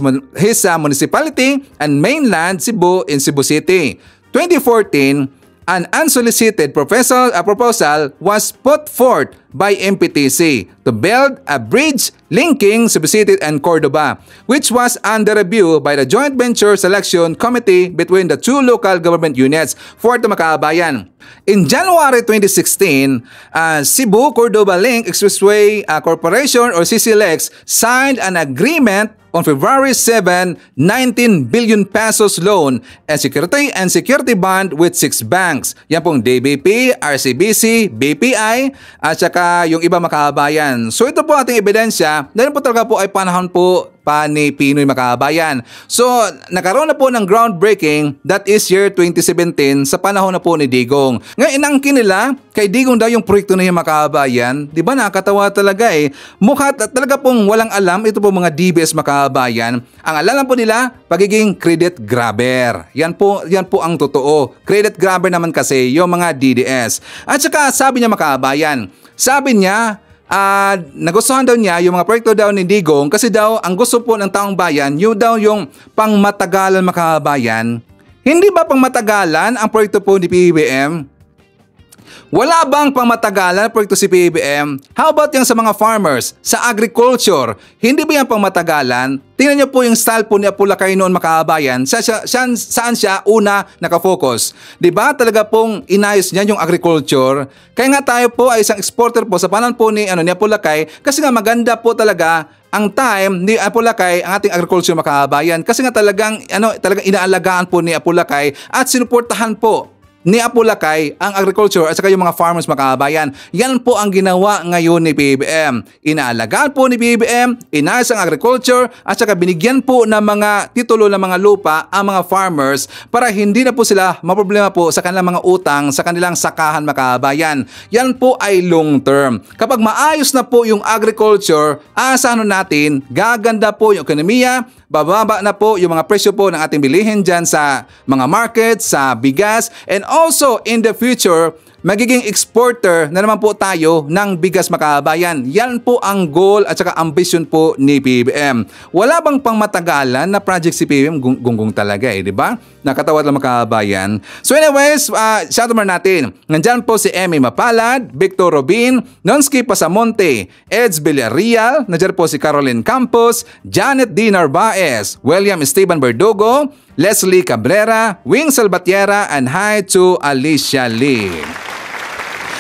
municipality and mainland Cebu in Cebu City. 2014, an unsolicited proposal was put forth by MPTC to build a bridge linking Cebu City and Cordova, which was under review by the Joint Venture Selection Committee between the two local government units for the, mga kababayan. In January 2016, Cebu Cordova Link Expressway Corporation or CCLEX signed an agreement on February 7, 19 billion pesos loan and security bond with 6 banks. Yan pong DBP, RCBC, BPI, at saka yung iba, mga kababayan. So ito po ating ebidensya dahil po talaga po ay panahon po pa ni Pinoy, mga kababayan. So nagkaroon na po ng groundbreaking, that is year 2017, sa panahon na po ni Digong. Ngayon inangkin nila kay Digong daw yung proyekto na yung, mga kababayan. Di ba, nakakatawa talaga Mukha talaga pong walang alam ito po mga DBS, mga kababayan. Ang alam po nila, pagiging credit grabber. Yan po ang totoo. Credit grabber naman kasi yung mga DDS. At saka sabi niya, mga kababayan, sabi niya, nagustuhan daw niya yung mga proyekto daw ni Digong kasi daw ang gusto po ng taong bayan, yun daw yung pangmatagalan, mga kababayan. Hindi ba pangmatagalan ang proyekto po ni PBBM? Wala bang pangmatagalan proyekto si PBBM? How about yung sa mga farmers, sa agriculture? Hindi ba yan pangmatagalan? Tingnan niyo po yung style po ni Apulacay noon, mga kababayan. Saan siya una nakafocus? Diba talaga pong inayos niya yung agriculture? Kaya nga tayo po ay isang exporter po sa panahon po ni Apulacay kasi nga maganda po talaga ang time ni Apulacay ang ating agriculture, mga kababayan. Kasi nga talagang inaalagaan po ni Apulacay at sinuportahan po ni Apulacay ang agriculture at saka yung mga farmers, mga kababayan. Yan po ang ginawa ngayon ni PBBM. Inaalagaan po ni PBBM, inayos ang agriculture at saka binigyan po ng mga titulo ng mga lupa ang mga farmers para hindi na po sila maproblema po sa kanilang mga utang, sa kanilang sakahan, mga kababayan. Yan po ay long term. Kapag maayos na po yung agriculture, aasahan natin, gaganda po yung ekonomiya, bababa na po yung mga presyo po ng ating bilihin dyan sa mga market, sa bigas, and also in the future, magiging exporter na naman po tayo ng bigas mga kabayan. Yan po ang goal at saka ambition po ni PBBM. Wala bang pangmatagalan na project si PBBM? Gunggong talaga di ba? Nakatawad lang mga kabayan. So anyways, shout out natin. Nandyan po si Emmy Mapalad, Victor Robin, Nonsky Pasamonte, Eds Villarreal, nandiyan po si Caroline Campos, Janet D. Narvaez, William Esteban Verdugo, Leslie Cabrera, Wing Salvatierra, and hi to Alicia Lee.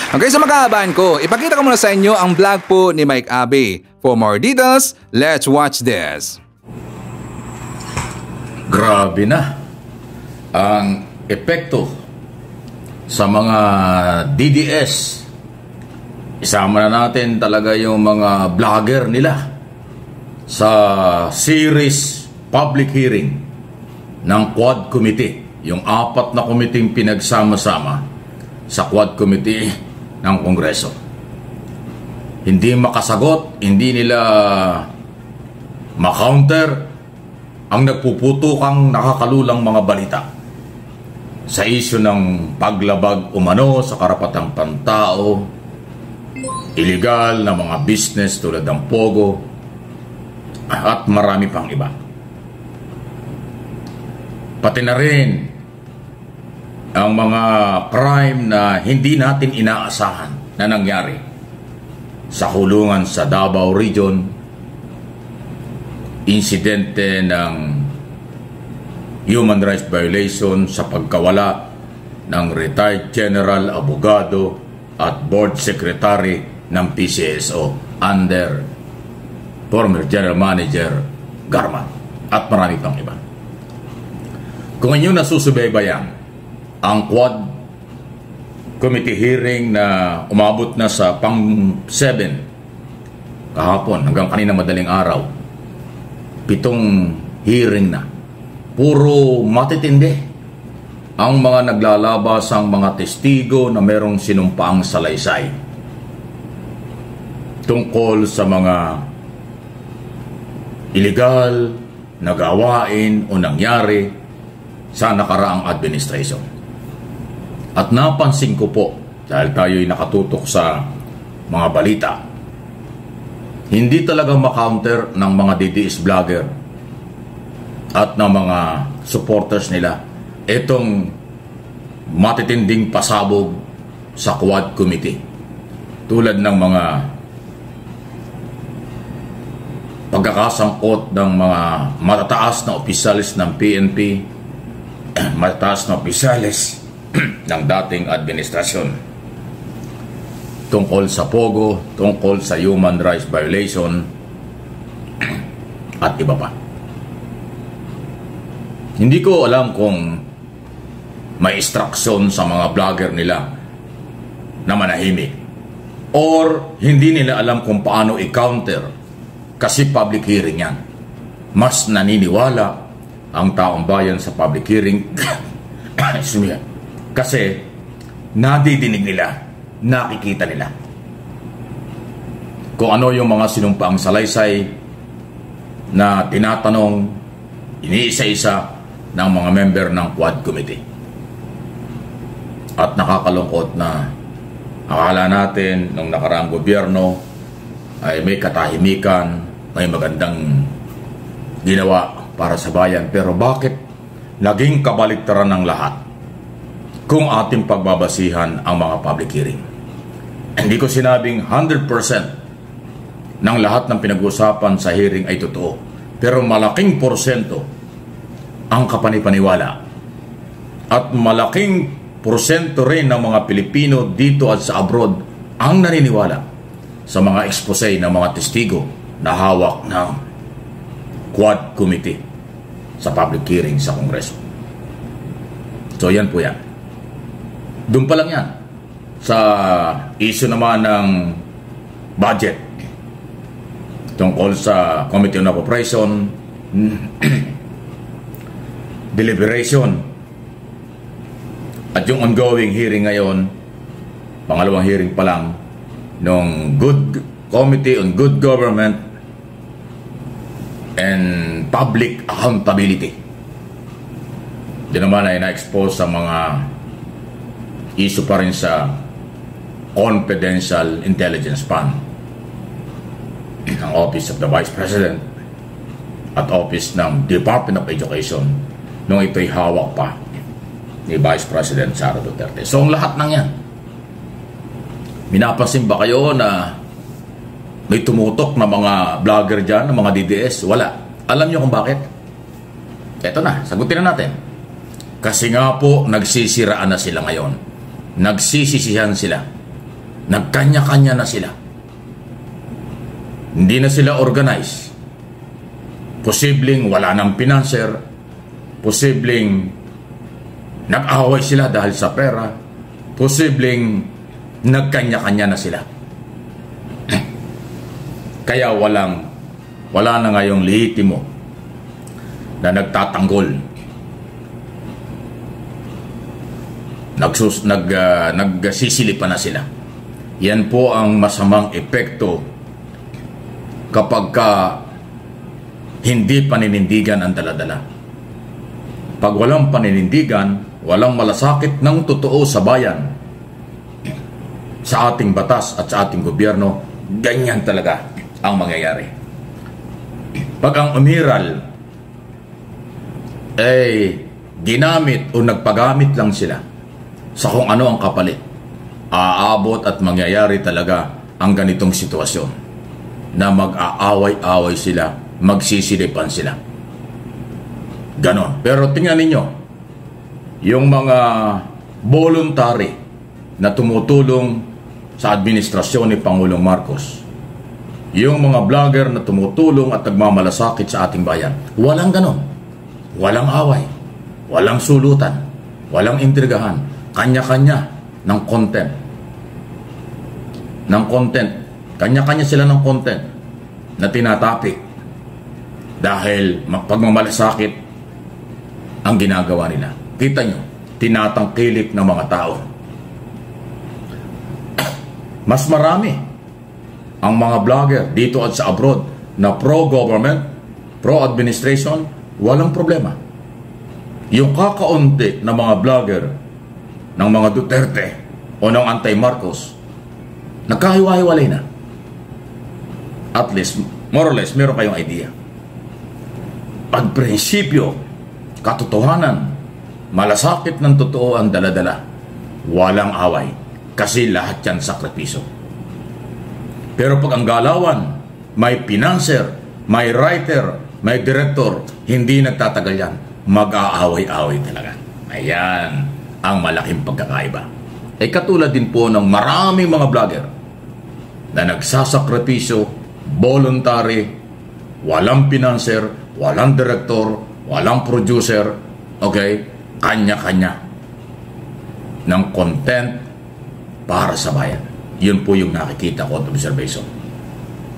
Okay, sa mga kabayan ko, ipakita ko muna sa inyo ang vlog po ni Mike Abe. For more details, let's watch this. Grabe na ang epekto sa mga DDS. Isama na natin talaga yung mga vlogger nila sa series public hearing ng Quad Committee. Yung 4 na committee pinagsama-sama sa Quad Committee ng Kongreso. Hindi makasagot, hindi nila makounter ang nagpuputukang nakakalulang mga balita sa isyu ng paglabag umano sa karapatang pantao, illegal na mga business tulad ng Pogo, at marami pang iba. Pati na rin ang mga crime na hindi natin inaasahan na nangyari sa kulungan sa Davao Region, insidente ng human rights violation sa pagkawala ng retired general, abogado at board secretary ng PCSO under former general manager Garma at marami pang iba. Kung inyo nasusubaybayan ang Quad Committee hearing na umabot na sa pang-7 kahapon hanggang kanina madaling araw, 7 hearing na. Puro matitindi ang mga naglalabas, ang mga testigo na merong sinumpaang salaysay tungkol sa mga illegal na gawain o nangyari sa nakaraang administration. At napansin ko po, dahil tayo'y nakatutok sa mga balita, hindi talaga makounter ng mga DDS vlogger at ng mga supporters nila itong matitinding pasabog sa Quad Committee. Tulad ng mga pagkakasangkot ng mga matataas na opisyalis ng PNP, matataas na opisyalis ng dating administrasyon tungkol sa Pogo, tungkol sa human rights violation at iba pa. Hindi ko alam kung may instruction sa mga vlogger nila na manahimik or hindi nila alam kung paano i-counter kasi public hearing yan. Mas naniniwala ang taong bayan sa public hearing kasi nadidinig nila, nakikita nila kung ano yung mga sinumpaang salaysay na tinatanong iniisa-isa ng mga member ng Quad Committee. At nakakalungkot na akala natin nung nakaraang gobyerno ay may katahimikan, may magandang ginawa para sa bayan. Pero bakit naging kabaliktaran ng lahat kung ating pagbabasihan ang mga public hearing? Hindi ko sinabing 100% ng lahat ng pinag-usapan sa hearing ay totoo. Pero malaking porsyento ang kapanipaniwala. At malaking porsyento rin ng mga Pilipino dito at sa abroad ang naniniwala sa mga expose ng mga testigo na hawak ng Quad Committee sa public hearing sa Kongreso. So yan po yan. Doon pa lang yan. Sa issue naman ng budget tungkol sa Committee on Appropriation, deliberation, at yung ongoing hearing ngayon, pangalawang hearing pa lang, ng Committee on Good Government and Public Accountability. Di naman ay na-expose sa mga issue pa rin sa Confidential Intelligence Fund, ang Office of the Vice President at Office ng Department of Education nung ito'y hawak pa ni Vice President Sara Duterte. So ang lahat ng yan, minapansin ba kayo na may tumutok na mga vlogger dyan, na mga DDS? Wala. Alam nyo kung bakit? Eto na, sagutin na natin. Kasi nga po, nagsisiraan na sila ngayon. Nagsisisihan sila. Nagkanya-kanya na sila. Hindi na sila organized. Posibleng wala ng pinanser. Posibleng nag-away sila dahil sa pera. Posibleng nagkanya-kanya na sila. Kaya wala na ngayong lehitimo na nagtatanggol. Nagsisilipan na sila. Yan po ang masamang epekto kapag hindi paninindigan ang daladala. Pag walang paninindigan, walang malasakit ng totoo sa bayan, sa ating batas at sa ating gobyerno, ganyan talaga ang mangyayari. Pag ang umiral ginamit o nagpagamit lang sila sa kung ano ang kapalit, aabot at mangyayari talaga ang ganitong sitwasyon na mag-aaway-away sila, magsisilipan sila. Ganon. Pero tingnan ninyo, yung mga voluntary na tumutulong sa administrasyon ni Pangulong Marcos, yung mga vlogger na tumutulong at nagmamalasakit sa ating bayan, walang ganon. Walang away, walang sulutan, walang intrigahan, kanya-kanya ng content. Kanya-kanya sila ng content na tinatapik dahil pagmamalasakit ang ginagawa nila. Kita nyo, tinatangkilik ng mga tao. Mas marami ang mga vlogger dito at sa abroad na pro-government, pro-administration, walang problema. Yung kakaunti na mga vlogger ng mga Duterte o ng anti-Marcos, nagkahiwa-hiwalay na. At least, more or less, meron kayong idea. Pag prinsipyo, katotohanan, malasakit ng totoo ang daladala, walang away. Kasi lahat yan sakripisyo. Pero pag ang galawan, may pinanser, may writer, may director, hindi nagtatagal yan. Mag-aaway-away talaga. Ayan ang malaking pagkakaiba. Katulad din po ng maraming mga vlogger na nagsasakripisyo, voluntary, walang pinanser, walang director, walang producer, okay? Kanya-kanya ng content para sa bayan. Yun po yung nakikita ko at observation.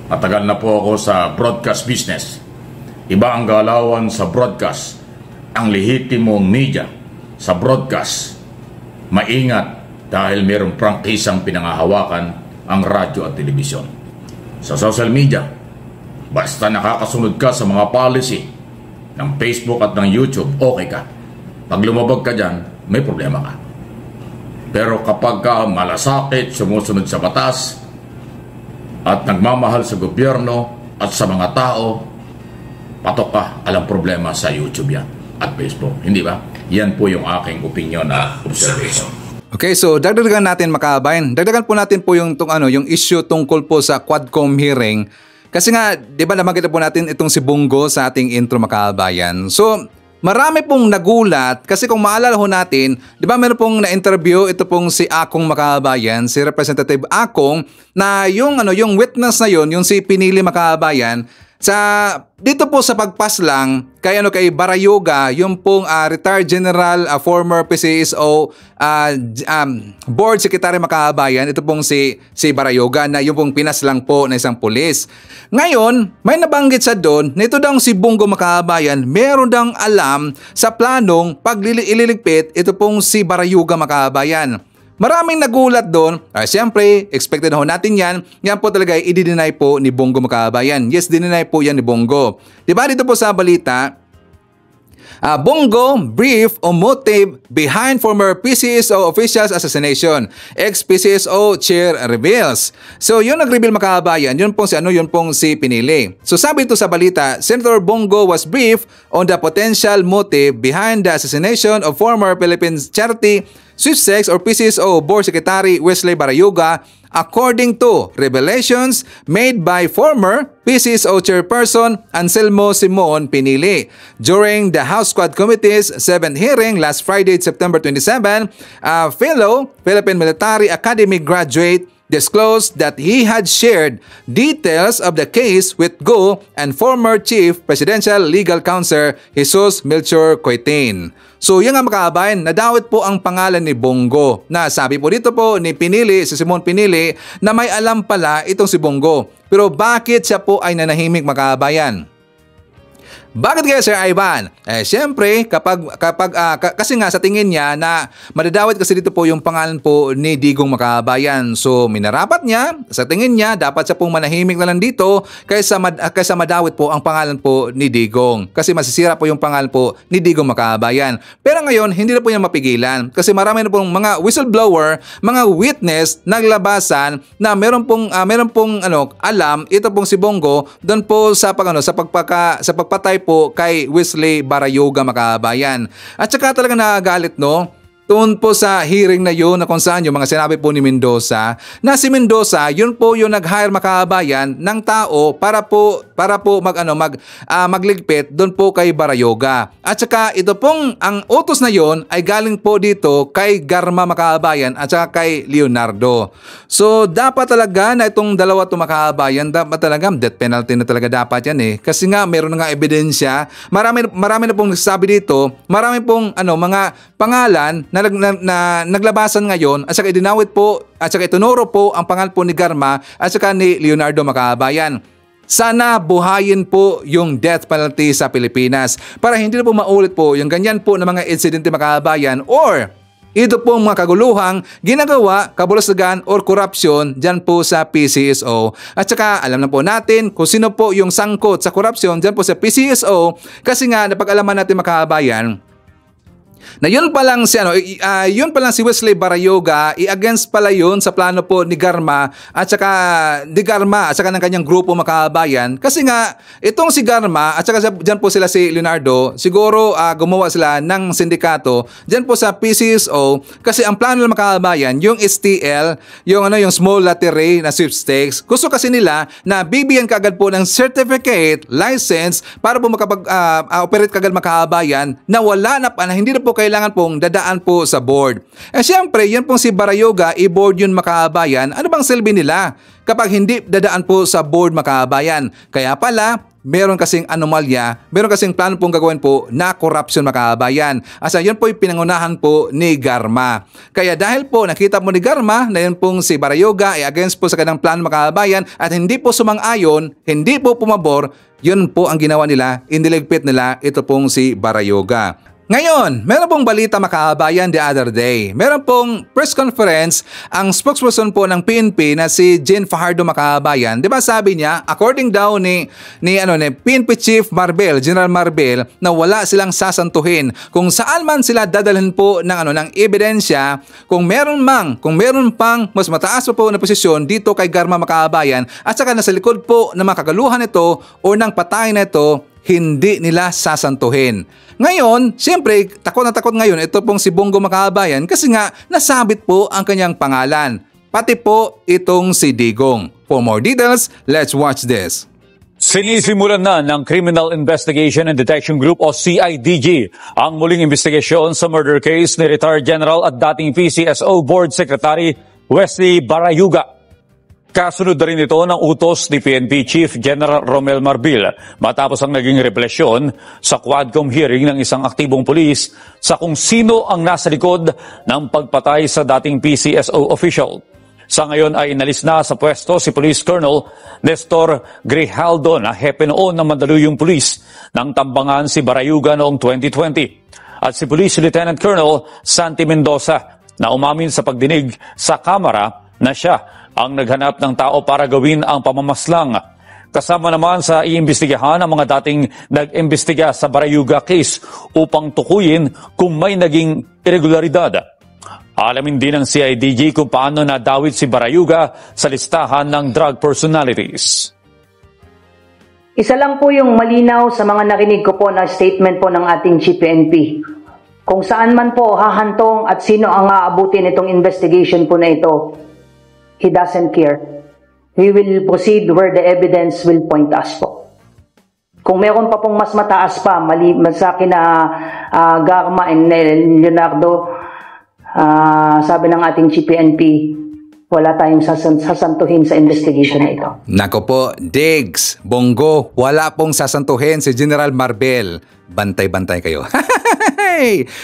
Matagal na po ako sa broadcast business. Iba ang galawan sa broadcast. Ang lehitimong media sa broadcast, maingat dahil mayroong prangkisang pinangahawakan ang radyo at telebisyon. Sa social media, basta nakakasunod ka sa mga policy ng Facebook at ng YouTube, okay ka. Pag lumabag ka dyan, may problema ka. Pero kapag ka malasakit, sumusunod sa batas, at nagmamahal sa gobyerno at sa mga tao, patok ka, alam problema sa YouTube yan at Facebook. Hindi ba? Yan po yung aking opinion at observation. Okay, so dagdagan natin makabayan. Dagdagan po natin po yung yung issue tungkol po sa Quadcom hearing. Kasi nga, 'di ba, namakita po natin itong si Bongo sa ating intro makabayan. So, marami pong nagulat kasi kung maalala ho natin, 'di ba, meron pong na-interview ito pong si Akong makabayan, si Representative Akong, na yung witness na yung si Pinili makabayan dito po sa pagpaslang kay Barayoga, yung pong retired general, former PCSO board secretary makabayan, ito pong si Barayoga na yung pong pinaslang po na isang pulis. Ngayon, may nabanggit sa doon na ito daw si Bongo makabayan, meron daw alam sa planong pagliligpit ito pong si Barayoga makabayan. Maraming nagulat doon. Siyempre, expected ho natin yan. Yan po talaga ay i-deny po ni Bongo makabayan. Yes, dineny po yan ni Bongo. Diba dito po sa balita, Bongo brief on motive behind former PCSO official's assassination. Ex-PCSO chair reveals. So yung nag-reveal mga kabayan, yun pong si Pinili. So sabi ito sa balita, Senator Bongo was briefed on the potential motive behind the assassination of former Philippine Charity Sweepstakes or PCSO Board Secretary Wesley Barayoga, according to revelations made by former PCSO Chairperson Anselmo Simon Pinili. During the House Squad Committee's 7th hearing last Friday, September 27, a fellow Philippine Military Academy graduate disclosed that he had shared details of the case with Go and former Chief Presidential Legal Counsel Jesus Melchor Coitin. So yung nga mga kabayan, nadawit po ang pangalan ni Bongo na sabi po dito po ni Pinili, si Simon Pinili, na may alam pala itong si Bongo. Pero bakit siya po ay nanahimik mga kabayan? Bakit kaya Sir Ivan? Siyempre, kasi nga sa tingin niya na madadawit kasi dito po yung pangalan po ni Digong Makabayan. So, minarapat niya, sa tingin niya, dapat siya pong manahimik na lang dito kaysa madawit po ang pangalan po ni Digong. Kasi masisira po yung pangalan po ni Digong Makabayan. Pero ngayon, hindi na po niya mapigilan. Kasi marami na pong mga whistleblower, mga witness, naglabasan na meron pong alam, ito pong si Bongo, doon po sa pagpatay po kay Wesley Barayoga makabayan. At saka talaga nagagalit doon po sa hearing na yun na kung saan yung mga sinabi po ni Mendoza na si Mendoza yun po yung nag-hire makabayan ng tao para po magligpit doon po kay Barayoga. At saka ito pong ang utos na yun ay galing po dito kay Garma makabayan at saka kay Leonardo. So dapat talaga na itong dalawa to makabayan, dapat talaga death penalty na talaga dapat yan kasi nga meron na nga ebidensya. Marami na pong nagsasabi dito, marami pong mga pangalan na naglabasan ngayon at saka idinawit po at saka itunuro po ang pangalan po ni Garma at saka ni Leonardo Makabayan. Sana buhayin po yung death penalty sa Pilipinas para hindi na po maulit po yung ganyan po na mga insidente makabayan or ito po mga kaguluhang ginagawa, kabulustagan or korupsyon dyan po sa PCSO. At saka alam na po natin kung sino po yung sangkot sa korupsyon dyan po sa PCSO kasi nga napag-alaman natin makabayan na yun pa lang si Wesley Barayoga, i-against pala yun sa plano po ni Garma at saka ng kanyang grupo makabayan. Kasi nga, itong si Garma at saka dyan po sila si Leonardo, siguro gumawa sila ng sindikato dyan po sa PCSO kasi ang plano ng makabayan, yung STL, yung small lottery na sweepstakes, gusto kasi nila na bibigyan kagad po ng certificate, license para po makapag-operate kagad makabayan na wala na hindi na po kailangan pong dadaan po sa board. Siyempre, yan pong si Barayoga, i-board yun makabayan. Ano bang silbi nila kapag hindi dadaan po sa board makabayan? Kaya pala, meron kasing anomalya, meron kasing plano pong gagawin po na corruption makabayan. Asa yun po yung pinangunahan po ni Garma. Kaya dahil po nakita mo ni Garma na yun pong si Barayoga ay against po sa kanyang plano makabayan at hindi po sumang-ayon, hindi po pumabor, yun po ang ginawa nila, indiligpit nila ito pong si Barayoga. Ngayon, meron pong balita makabayan the other day. Meron pong press conference ang spokesperson po ng PNP na si Jean Fajardo makabayan. 'Di ba sabi niya, according daw ni PNP Chief Marbel, General Marbel, na wala silang sasantuhin kung saan man sila dadalhin po ng ebidensya kung meron pang mas mataas pa po na posisyon dito kay Garma makabayan at saka nasa likod po ng mga kagaluhan ito o ng patay na ito, hindi nila sasantuhin. Ngayon, siyempre, takot na takot ngayon ito pong si Bongo Makabayan kasi nga nasabit po ang kanyang pangalan. Pati po itong si Digong. For more details, let's watch this. Sinisimulan na ng Criminal Investigation and Detection Group o CIDG ang muling investigasyon sa murder case ni retired General at dating PCSO Board Secretary Wesley Barayoga. Kasunod na rin ito ng utos ni PNP Chief General Romel Marbil matapos ang naging revelasyon sa Quadcom hearing ng isang aktibong pulis sa kung sino ang nasa likod ng pagpatay sa dating PCSO official. Sa ngayon ay inalis na sa pwesto si Police Colonel Nestor Grijaldo na hepe noon ng Mandaluyong Police nang tambangan si Barayoga noong 2020 at si Police Lieutenant Colonel Santi Mendoza na umamin sa pagdinig sa Kamara na siya ang naghanap ng tao para gawin ang pamamaslang. Kasama naman sa iimbestigahan ang mga dating nag-imbestiga sa Barayuga case upang tukuyin kung may naging irregularidad. Alamin din ng CIDG kung paano nadawit si Barayuga sa listahan ng drug personalities. Isa lang po yung malinaw sa mga narinig ko po na statement po ng ating Chief PNP. Kung saan man po hahantong at sino ang aabutin itong investigation po na ito, he doesn't care. We will proceed where the evidence will point us po. Kung meron pa pong mas mataas pa, sa akin na Garma and Leonardo, sabi ng ating Chief PNP, wala tayong sasantuhin sa investigation na ito. Nako po, Diggs, Bongo, wala pong sasantuhin si General Marbel. Bantay-bantay kayo.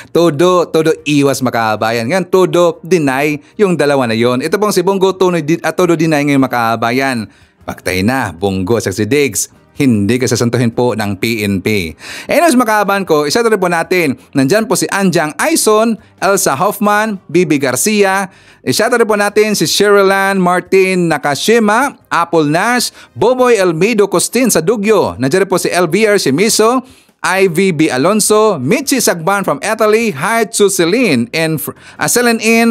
Todo iwas makabayan. Ngayon, todo deny yung dalawa na yon. Ito pong si Bongo, todo deny ngayon makabayan. Paktay na, Bongo sa si Diggs. Hindi ka sasantuhin po ng PNP. Anyways, makahaban ko, isa rin po natin. Nandyan po si Anjang Aison, Elsa Hoffman, Bibi Garcia. Isa rin po natin si Sherilyn Martin Nakashima, Apple Nash, Boboy Elmido Costin sa Dugyo. Nandyan rin po si LBR Shimiso, IVB Alonso, Michi Sagban from Italy, Hi to Celine In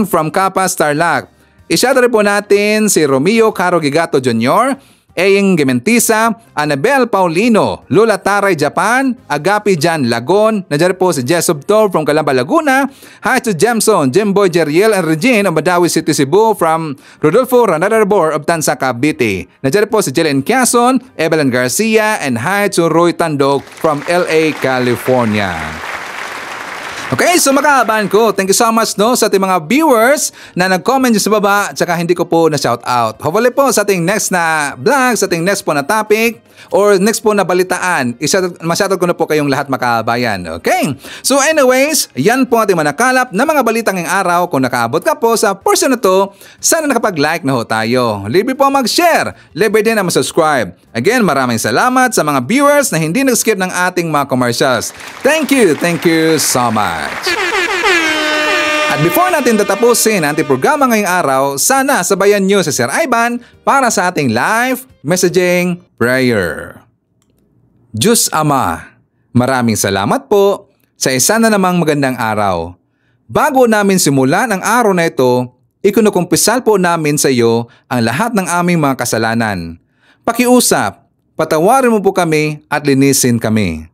from Kapas Tarlac. Isa rin po natin si Romeo Caro Gigato Jr., Eying Gementisa, Annabel Paulino, Lola Taray Japan, Agapi Jan Lagon, nandiyan po si Jess Subtor from Calamba, Laguna, Hi to Jemson, Jemboy Jeriel and Regine of Badawi City, Cebu from Rodolfo Ranadarbor of Tansa, Cavite. Nandiyan po si Jelen Quezon, Evelyn Garcia, and hi to Roy Tandok from LA, California. Okay, so makahaban ko, thank you so much sa ating mga viewers na nag-comment sa baba at saka hindi ko po na shout out. Hopefully po sa ating next na vlog, sa ating next po na topic or next po na balitaan, masyadod ko na po kayong lahat makabayan. Okay? So anyways, yan po ating manakalap na mga balitang ngayong araw. Kung nakaabot ka po sa portion na to, sana nakapag-like na ho tayo. Libre po mag-share, libre din na mag-subscribe. Again, maraming salamat sa mga viewers na hindi nag-skip ng ating mga commercials. Thank you so much. At before natin tatapusin ang ating programa ngayong araw, sana sabayan nyo si Sir Ivan para sa ating live messaging prayer. Diyos Ama, maraming salamat po sa isa na namang magandang araw. Bago namin simulan ang araw na ito, ikunukumpisal po namin sa iyo ang lahat ng aming mga kasalanan. Pakiusap, patawarin mo po kami at linisin kami.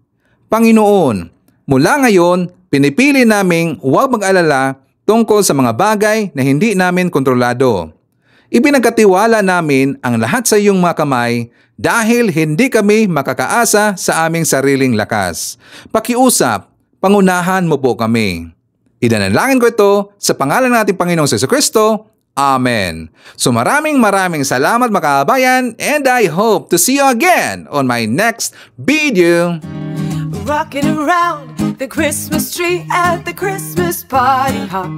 Panginoon, mula ngayon, pinipili naming huwag mag-alala tungkol sa mga bagay na hindi namin kontrolado. Ipinagkatiwala namin ang lahat sa iyong mga kamay dahil hindi kami makakaasa sa aming sariling lakas. Pakiusap, pangunahan mo po kami. Idanalangin ko ito sa pangalan ng ating Panginoong Jesucristo. Amen. So maraming salamat mga kabayan, and I hope to see you again on my next video. Rocking around the Christmas tree at the Christmas party hop.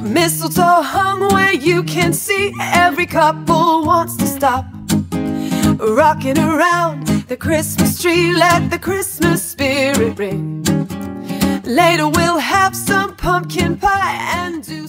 Mistletoe hung where you can see, every couple wants to stop. Rocking around the Christmas tree, let the Christmas spirit ring. Later we'll have some pumpkin pie and do